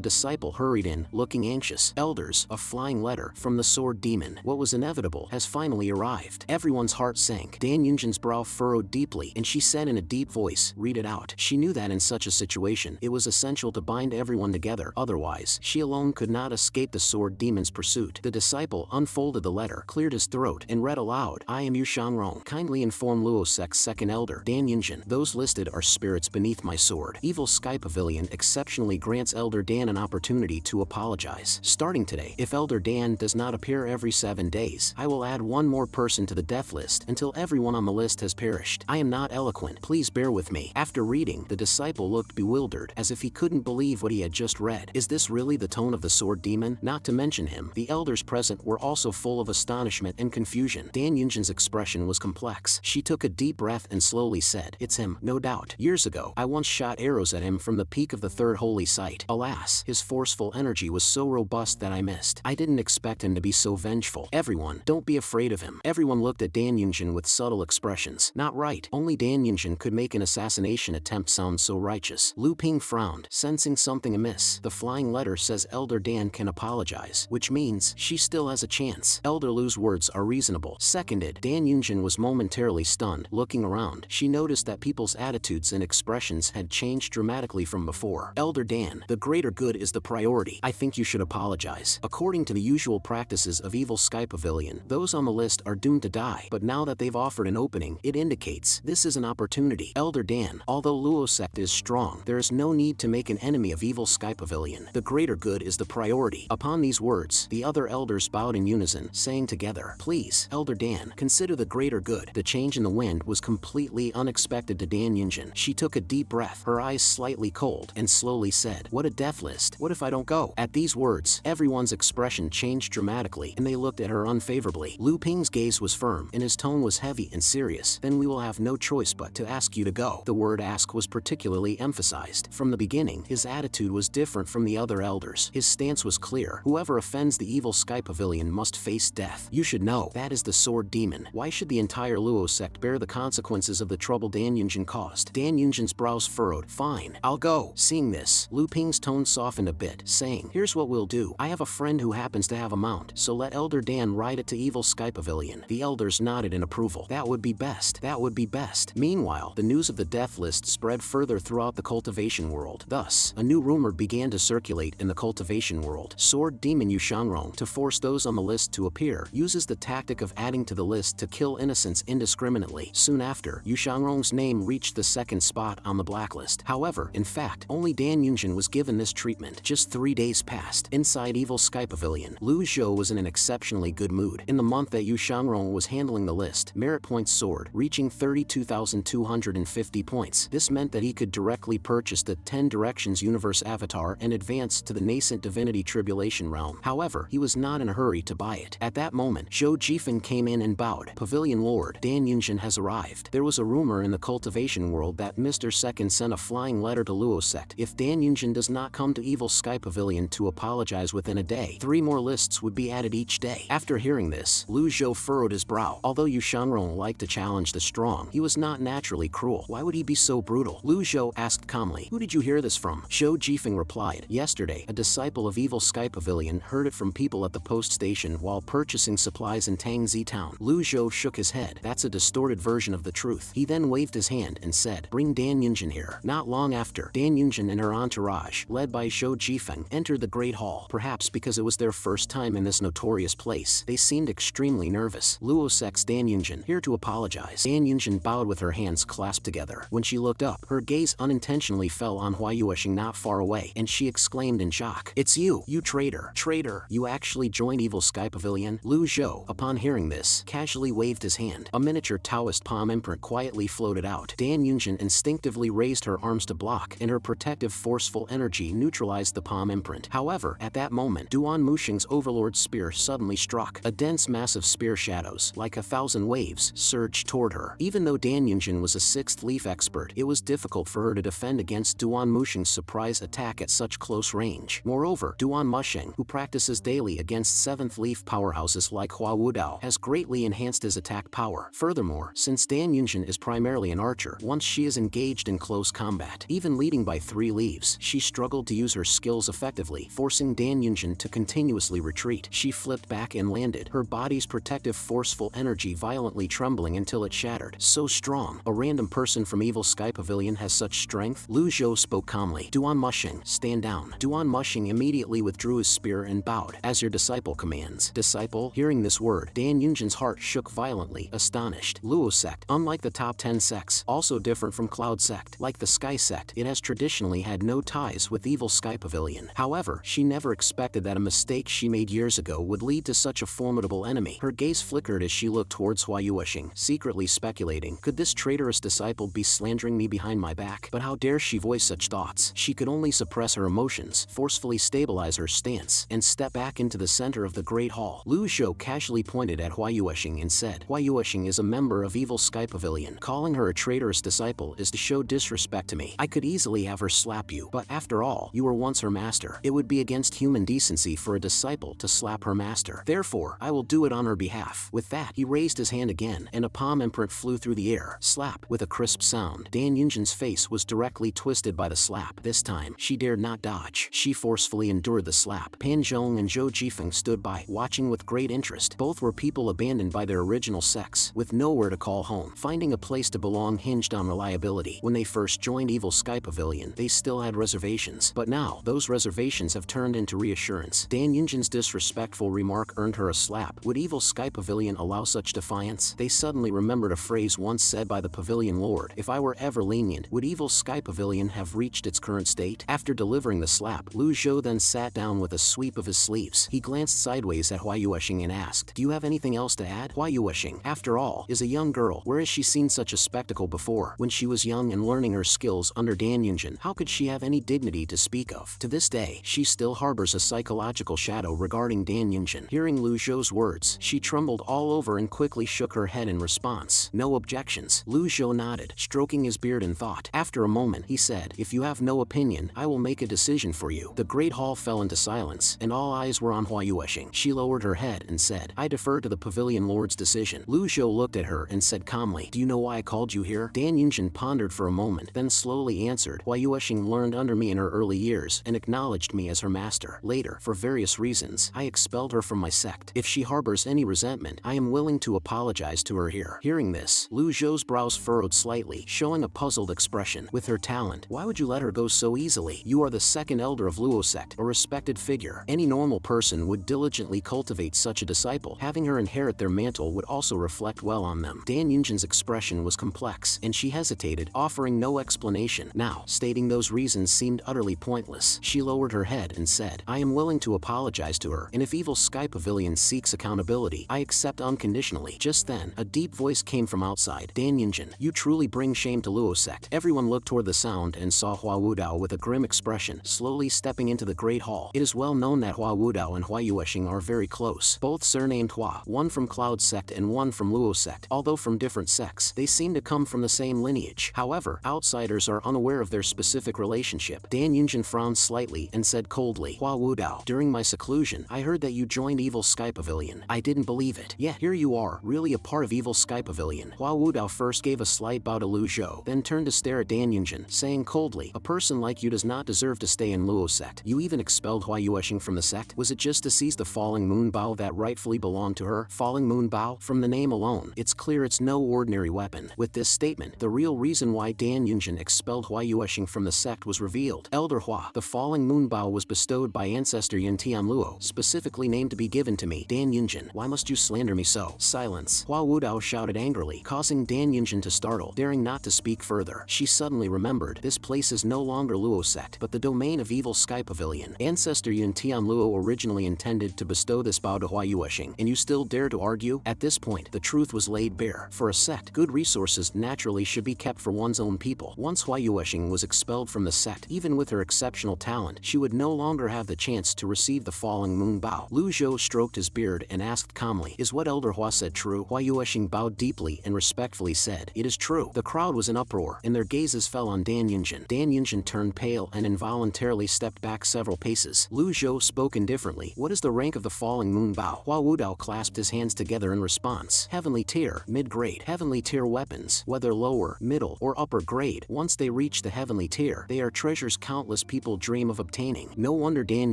disciple hurried in, looking anxious. Elders, a flying letter from the sword demon. What was inevitable has finally arrived. Everyone's heart sank. Dan Yunjin's brow furrowed deeply, and she said in a deep voice, "Read it out." She knew that in such a situation, it was essential to bind everyone together, otherwise, she alone could not escape the sword demon's pursuit. The disciple unfolded the letter, cleared his throat, and read aloud, "I am Yu Shangrong. Kindly inform Luosek's second elder, Dan Yunjin. Those listed are spirits beneath my sword. Evil Sky Pavilion exceptionally grants Elder Dan an opportunity to apologize. Starting today, if Elder Dan does not appear every 7 days, I will add one more person to the death list until everyone on the list has perished. I am not eloquent. Please bear with me." After reading, the disciple looked bewildered, as if he couldn't believe what he had just read. Is this really the tone of the sword demon? Not to mention him, the elders present were also full of astonishment and confusion. Dan Yunjin's expression was complex. She took a deep breath and slowly said, "It's him, no doubt. Years ago, I once shot arrows at him from the peak of the third holy site. Alas, his forceful energy was so robust that I missed. I didn't expect him to be so vengeful. Everyone, don't be afraid of him." Everyone looked at Dan Yunjin with subtle expressions. Not right. Only Dan Yunjin could make an assassination attempt sound so righteous. Lu Ping frowned, sensing something amiss. The flying letter says Elder Dan can apologize, which means she still has a chance. Elder Lu's words are reasonable. Seconded. Dan Yunjin was momentarily stunned. Looking around, she noticed that people's attitudes and expressions had changed dramatically from before. "Elder Dan, the greater good is the priority. I think you should apologize. According to the usual practices of Evil Sky Pavilion, those on the list are doomed to die, but now that they've offered an opening, it indicates this is an opportunity. Elder Dan, although Luosect is strong, there is no need to make an enemy of Evil Sky Pavilion. The greater good is the priority." Upon these words, the other elders bowed in unison, saying together, "Please, Elder Dan, consider the greater good." The change in the wind was completely unexpected to Dan Yunjin. She took a deep breath, her eyes slightly cold, and slowly said, "What a death list. What if I don't go?" At these words, everyone's expression changed dramatically, and they looked at her unfavorably. Lu Ping's gaze was firm, and his tone was heavy and serious. "Then we will have no choice but to ask you to go." The word "ask" was particularly emphasized. From the beginning, his attitude was different from the other elders. His stance was clear. Whoever offends the Evil Sky Pavilion must face death. You should know, that is the sword demon. Why should the entire Luo sect bear the consequences of the trouble Dan Yunjin caused? Dan Yunjin's brows furrowed. "Fine, I'll go." Seeing this, Lu Ping's tone softened a bit, saying, "Here's what we'll do. I have a friend who happens to have a mount, so let Elder Dan ride it to Evil Sky Pavilion." The elders nodded in approval. "That would be best. That would be best." Meanwhile, the news of the death list spread further throughout the cultivation world. Thus, a new rumor began to circulate in the cultivation world. Sword demon Yu Shangrong, to force those on the list to appear, uses the tactic of adding to the list to kill innocents indiscriminately. Soon after, Yu Shangrong's name reached the second spot on the blacklist. However, in fact, only Dan Yunjin was given this treatment. Just 3 days passed. Inside Evil Sky Pavilion, Lu Zhou was in an exceptionally good mood. In the month that Yu Shangrong was handling the list, merit points soared, reaching 32,250 points. This meant that he could directly purchase the 10 Directions Universe avatar and advance to the nascent Divinity Tribulation realm. However, he was not in a hurry to buy it. At that moment, Zhou Jifeng came in and bowed. "Pavilion Lord, Dan Yunjin has arrived." There was a rumor in the cultivation world that Mr. Second sent a flying letter to Luosect. If Dan Yunjin does not come to Evil Sky Pavilion to apologize within a day, 3 more lists would be added each day. After hearing this, Lu Zhou furrowed his brow. Although Yu Shangrong liked to challenge the strong, he was not naturally cruel. Why would he be so brutal? Lu Zhou asked calmly, "Who did you hear this from?" Zhou Jifeng replied, "Yesterday, a disciple of Evil Sky Pavilion heard it from people at the post station while purchasing supplies in Tangzi town." Lu Zhou shook his head. "That's a distorted version of the truth." He then waved his hand and said, "Bring Dan Yunjin here." Not long after, Dan Yunjin and her entourage, led by Zhou Jifeng, entered the Great Hall. Perhaps because it was their first time in this notorious place, they seemed extremely nervous. Luosect's Dan Yunjin, here to apologize. Dan Yunjin bowed with her hands clasped together. When she looked up, her gaze unintentionally fell on Hua Yuesheng not far away, and she exclaimed in shock, "It's you, you traitor! Traitor! You actually joined Evil Sky Pavilion?" Lu Zhou, upon hearing this, casually waved his hand. A miniature Taoist palm imprint quietly floated out. Dan Yunjin instinctively raised her arms to block, and her protective forceful energy neutralized the palm imprint. However, at that moment, Duan Musheng's Overlord spear suddenly struck. A dense mass of spear shadows, like 1,000 waves, surged toward her. Even though Dan Yunjin was a sixth leaf expert, it was difficult for her to defend against Duan Musheng's surprise attack at such close range. Moreover, Duan Musheng, who practiced practices daily against 7th Leaf powerhouses like Hua Wudao has greatly enhanced his attack power. Furthermore, since Dan Yunjin is primarily an archer, once she is engaged in close combat, even leading by 3 leaves, she struggled to use her skills effectively, forcing Dan Yunjin to continuously retreat. She flipped back and landed, her body's protective forceful energy violently trembling until it shattered. So strong. A random person from Evil Sky Pavilion has such strength? Lu Zhou spoke calmly. Duan Mushing, stand down. Duan Mushing immediately withdrew his spear and bowed. As your disciple commands. Disciple? Hearing this word, Dan Yunjin's heart shook violently, astonished. Luo sect, unlike the top 10 sects, also different from Cloud sect. Like the Sky sect, it has traditionally had no ties with Evil Sky Pavilion. However, she never expected that a mistake she made years ago would lead to such a formidable enemy. Her gaze flickered as she looked towards Hua Yueshing, secretly speculating, could this traitorous disciple be slandering me behind my back? But how dare she voice such thoughts? She could only suppress her emotions, forcefully stabilize her stance, and step back into the center of the Great Hall. Lu Zhou casually pointed at Hua Yueshing and said, Hua Yueshing is a member of Evil Sky Pavilion. Calling her a traitorous disciple is to show disrespect to me. I could easily have her slap you, but after all, you were once her master. It would be against human decency for a disciple to slap her master. Therefore, I will do it on her behalf. With that, he raised his hand again, and a palm imprint flew through the air. Slap. With a crisp sound, Dan Yunjin's face was directly twisted by the slap. This time, she dared not dodge. She forcefully endured the slap. Pan Zhong and Zhou Jifeng stood by, watching with great interest. Both were people abandoned by their original sects, with nowhere to call home. Finding a place to belong hinged on reliability. When they first joined Evil Sky Pavilion, they still had reservations, but now, those reservations have turned into reassurance. Dan Yunjin's disrespectful remark earned her a slap. Would Evil Sky Pavilion allow such defiance? They suddenly remembered a phrase once said by the Pavilion Lord, if I were ever lenient, would Evil Sky Pavilion have reached its current state? After delivering the slap, Lu Zhou then sat down with a sweep of his sleeves. He glanced sideways at Hua Yueshing and asked, do you have anything else to add? Hua Yueshing, after all, is a young girl. Where has she seen such a spectacle before? When she was young and learning her skills under Dan Yunjin, how could she have any dignity to speak of? To this day, she still harbors a psychological shadow regarding Dan Yunjin. Hearing Lu Zhou's words, she trembled all over and quickly shook her head in response. No objections. Lu Zhou nodded, stroking his beard in thought. After a moment, he said, if you have no opinion, I will make a decision for you. The Great Hall fell into silence, and all eyes were on Hua Yueshing. She lowered her head and said, I defer to the Pavilion Lord's decision. Lu Zhou looked at her and said calmly, do you know why I called you here? Dan Yunjin pondered for a moment, then slowly answered, Hua Yueshing learned under me in her early years and acknowledged me as her master. Later, for various reasons, I expelled her from my sect. If she harbors any resentment, I am willing to apologize to her here. Hearing this, Lu Zhou's brows furrowed slightly, showing a puzzled expression. With her talent, why would you let her go so easily? You are the second elder of Luo sect, a respected figure. Any normal person would diligently cultivate such a disciple. Having her inherit their mantle would also reflect well on them. Dan Yunjin's expression was complex, and she hesitated, offering no explanation. Now, stating those reasons seemed utterly pointless. She lowered her head and said, I am willing to apologize to her, and if Evil Sky Pavilion seeks accountability, I accept unconditionally. Just then, a deep voice came from outside. Dan Yunjin, you truly bring shame to Luo sect. Everyone looked toward the sound and saw Hua Wudao with a grim expression, slowly stepping into the Great Hall. It is well known that Hua Wudao and Hua Yueshing are very close. Both surnamed Hua, one from Cloud sect and one from Luo sect. Although from different sects, they seem to come from the same lineage. However, outsiders are unaware of their specific relationship. Dan Yunjin frowned slightly and said coldly, Hua Wudao, during my seclusion, I heard that you joined Evil Sky Pavilion. I didn't believe it. Yet, here you are, really a part of Evil Sky Pavilion. Hua Wudao first gave a slight bow to Lu Zhou, then turned to stare at Dan Yunjin, saying coldly, a person like you does not deserve to stay in Luo sect. You even expelled Hua Yueshing from the sect? Was it just to seize the Falling Moon Bow that rightfully belonged to her? Falling Moon Bow? From the name alone, it's clear it's no ordinary weapon. With this statement, the real reason why Dan Yunjin expelled Hua Yueshing from the sect was revealed. Elder Hua, the Falling Moon Bow was bestowed by Ancestor Yun Tian Luo, specifically named to be given to me. Dan Yunjin, why must you slander me so? Silence. Hua Wudao shouted angrily, causing Dan Yunjin to startle. Daring not to speak further, she suddenly remembered, this place is no longer Luo sect, but the domain of Evil Sky Pavilion. Ancestor Yun Tian Luo originally intended to bestow this bow to Hua Yueshing, and you still dare to argue? At this point, the truth was laid bare. For a sect, good resources naturally should be kept for one's own people. Once Hua Yueshing was expelled from the sect, even with her exceptional talent, she would no longer have the chance to receive the Falling Moon Bow. Lu Zhou stroked his beard and asked calmly, is what Elder Hua said true? Hua Yueshing bowed deeply and respectfully said, it is true. The crowd was in uproar, and their gazes fell on Dan Yunjin. Dan Yunjin turned pale and involuntarily stepped back several paces. Lu Zhou spoke spoke indifferently. What is the rank of the falling moon Bao? Hua Wudao clasped his hands together in response. Heavenly tier, mid-grade. Heavenly tier weapons, whether lower, middle, or upper grade, once they reach the heavenly tier, they are treasures countless people dream of obtaining. No wonder Dan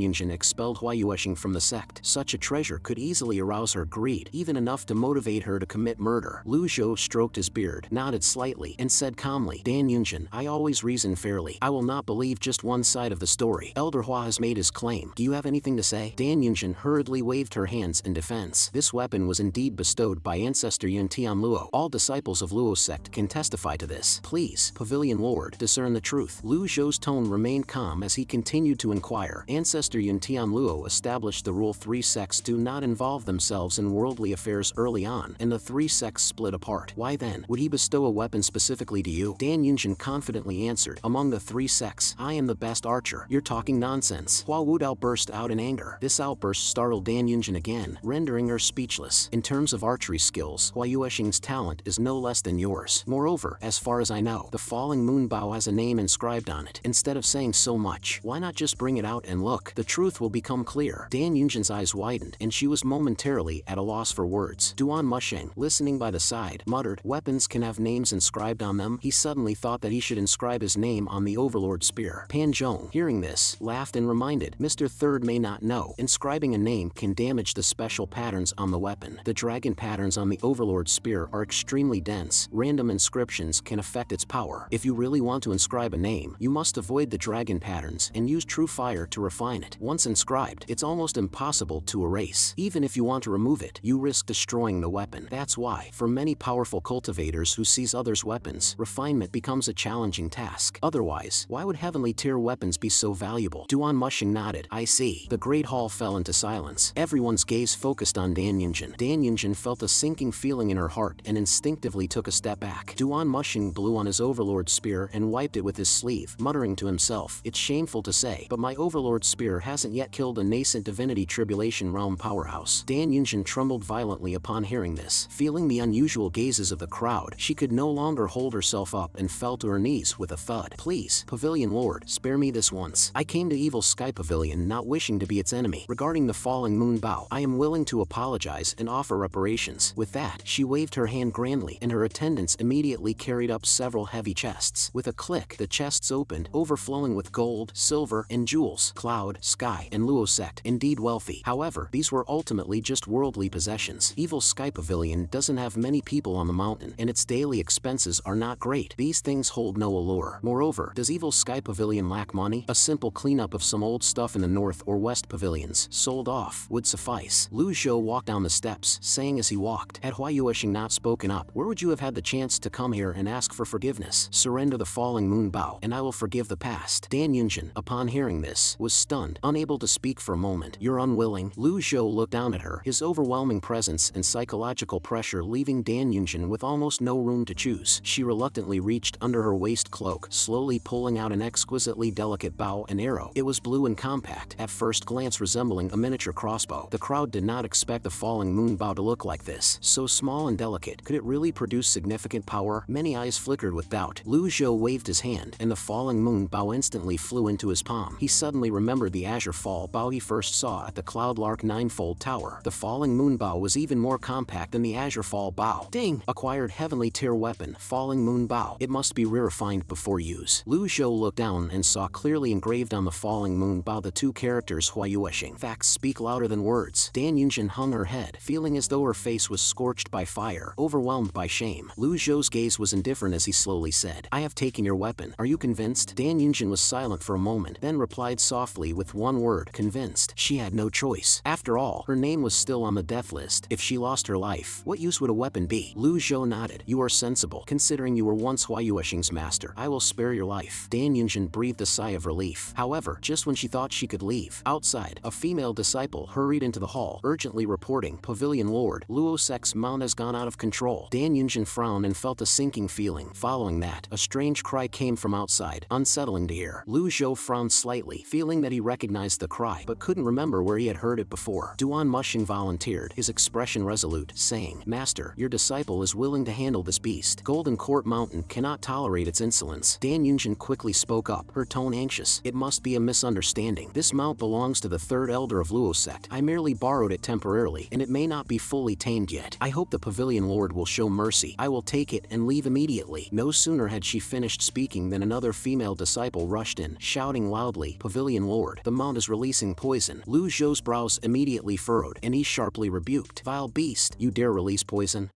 Yunjin expelled Hua Yuesheng from the sect. Such a treasure could easily arouse her greed, even enough to motivate her to commit murder. Lu Zhou stroked his beard, nodded slightly, and said calmly, Dan Yunjin, I always reason fairly. I will not believe just one side of the story. Elder Hua has made his claim. Do you have anything to say? Dan Yunjin hurriedly waved her hands in defense. This weapon was indeed bestowed by ancestor Yun Tian Luo. All disciples of Luo sect can testify to this. Please, Pavilion Lord, discern the truth. Lu Zhou's tone remained calm as he continued to inquire. Ancestor Yun Tian Luo established the rule 3 sects do not involve themselves in worldly affairs early on, and the 3 sects split apart. Why then would he bestow a weapon specifically to you? Dan Yunjin confidently answered, among the 3 sects, I am the best archer. You're talking nonsense. Hua Wudao burst out in anger. This outburst startled Dan Yunjin again, rendering her speechless. In terms of archery skills, Hua Yuesheng's talent is no less than yours. Moreover, as far as I know, the falling moon Bao has a name inscribed on it. Instead of saying so much, why not just bring it out and look? The truth will become clear. Dan Yunjin's eyes widened, and she was momentarily at a loss for words. Duan Musheng, listening by the side, muttered, weapons can have names inscribed on them. He suddenly thought that he should inscribe his name on the Overlord spear. Pan Zhong, hearing this, laughed and reminded, Mr. Third may not know, inscribing a name can damage the special patterns on the weapon. The dragon patterns on the Overlord spear are extremely dense. Random inscriptions can affect its power. If you really want to inscribe a name, you must avoid the dragon patterns and use true fire to refine it. Once inscribed, it's almost impossible to erase. Even if you want to remove it, you risk destroying the weapon. That's why, for many powerful cultivators who seize others' weapons, refinement becomes a challenging task. Otherwise, why would heavenly tier weapons be so valuable? Duan Musheng nodded. I see. The great hall fell into silence. Everyone's gaze focused on Dan Yunjin. Dan Yunjin felt a sinking feeling in her heart and instinctively took a step back. Duan Musheng blew on his Overlord spear and wiped it with his sleeve, muttering to himself, it's shameful to say, but my Overlord spear hasn't yet killed a nascent divinity tribulation realm powerhouse. Dan Yunjin trembled violently upon hearing this. Feeling the unusual gazes of the crowd, she could no longer hold herself up and fell to her knees with a thud. Please, Pavilion Lord, spare me this once. I came to Evil Sky Pavilion not wishing to be its enemy. Regarding the falling moon Bao, I am willing to apologize and offer reparations. With that, she waved her hand grandly, and her attendants immediately carried up several heavy chests. With a click, the chests opened, overflowing with gold, silver, and jewels. Cloud, Sky, and Luo sect, indeed wealthy. However, these were ultimately just worldly possessions. Evil Sky Pavilion doesn't have many people on the mountain, and its daily expenses are not great. These things hold no allure. Moreover, does Evil Sky Pavilion lack money? A simple cleanup of some old stuff in the north or west pavilions, sold off, would suffice. Lu Zhou walked down the steps, saying as he walked, had Hua Yuesheng not spoken up, where would you have had the chance to come here and ask for forgiveness? Surrender the falling moon Bao, and I will forgive the past. Dan Yunjin, upon hearing this, was stunned, unable to speak for a moment. You're unwilling? Lu Zhou looked down at her, his overwhelming presence and psychological pressure leaving Dan Yunjin with almost no room to choose. She reluctantly reached under her waist cloak, slowly pulling out an exquisitely delicate bow and arrow. It was blue and compact, at first glance resembling a miniature crossbow. The crowd did not expect the falling moon Bao to look like this. So small and delicate, could it really produce significant power? Many eyes flickered with doubt. Lu Zhou waved his hand, and the falling moon Bao instantly flew into his palm. He suddenly remembered the azure fall Bao he first saw at the Cloudlark Ninefold Tower. The falling moon Bao was even more compact than the azure fall Bao. Ding! Acquired heavenly tier weapon, falling moon Bao. It must be refined before use. Lu Zhou looked down and saw clearly engraved on the falling moon Bao the 2 characters Hua Yuesheng. Facts speak louder than words. Dan Yunjin hung her head, feeling as though her face was scorched by fire, overwhelmed by shame. Lu Zhou's gaze was indifferent as he slowly said, I have taken your weapon. Are you convinced? Dan Yunjin was silent for a moment, then replied softly with one word, convinced. She had no choice. After all, her name was still on the death list. If she lost her life, what use would a weapon be? Lu Zhou nodded. You are sensible. Considering you were once Hua Yuesheng's master, I will spare your life. Dan Yunjin breathed a sigh of relief. However, just when she thought she could leave, outside, a female disciple hurried into the hall, urgently reporting, Pavilion Lord, Luo sect's mount has gone out of control. Dan Yunjin frowned and felt a sinking feeling. Following that, a strange cry came from outside, unsettling to hear. Lu Zhou frowned slightly, feeling that he recognized the cry, but couldn't remember where he had heard it before. Duan Musheng volunteered, his expression resolute, saying, Master, your disciple is willing to handle this beast. Golden Court Mountain cannot tolerate its insolence. Dan Yunjin quickly spoke up, her tone anxious. It must be a misunderstanding. This mount belongs belongs to the third elder of Luo sect. I merely borrowed it temporarily, and it may not be fully tamed yet. I hope the Pavilion Lord will show mercy. I will take it and leave immediately." No sooner had she finished speaking than another female disciple rushed in, shouting loudly, "Pavilion Lord, the mount is releasing poison." Lu Zhou's brows immediately furrowed, and he sharply rebuked, "Vile beast, you dare release poison?"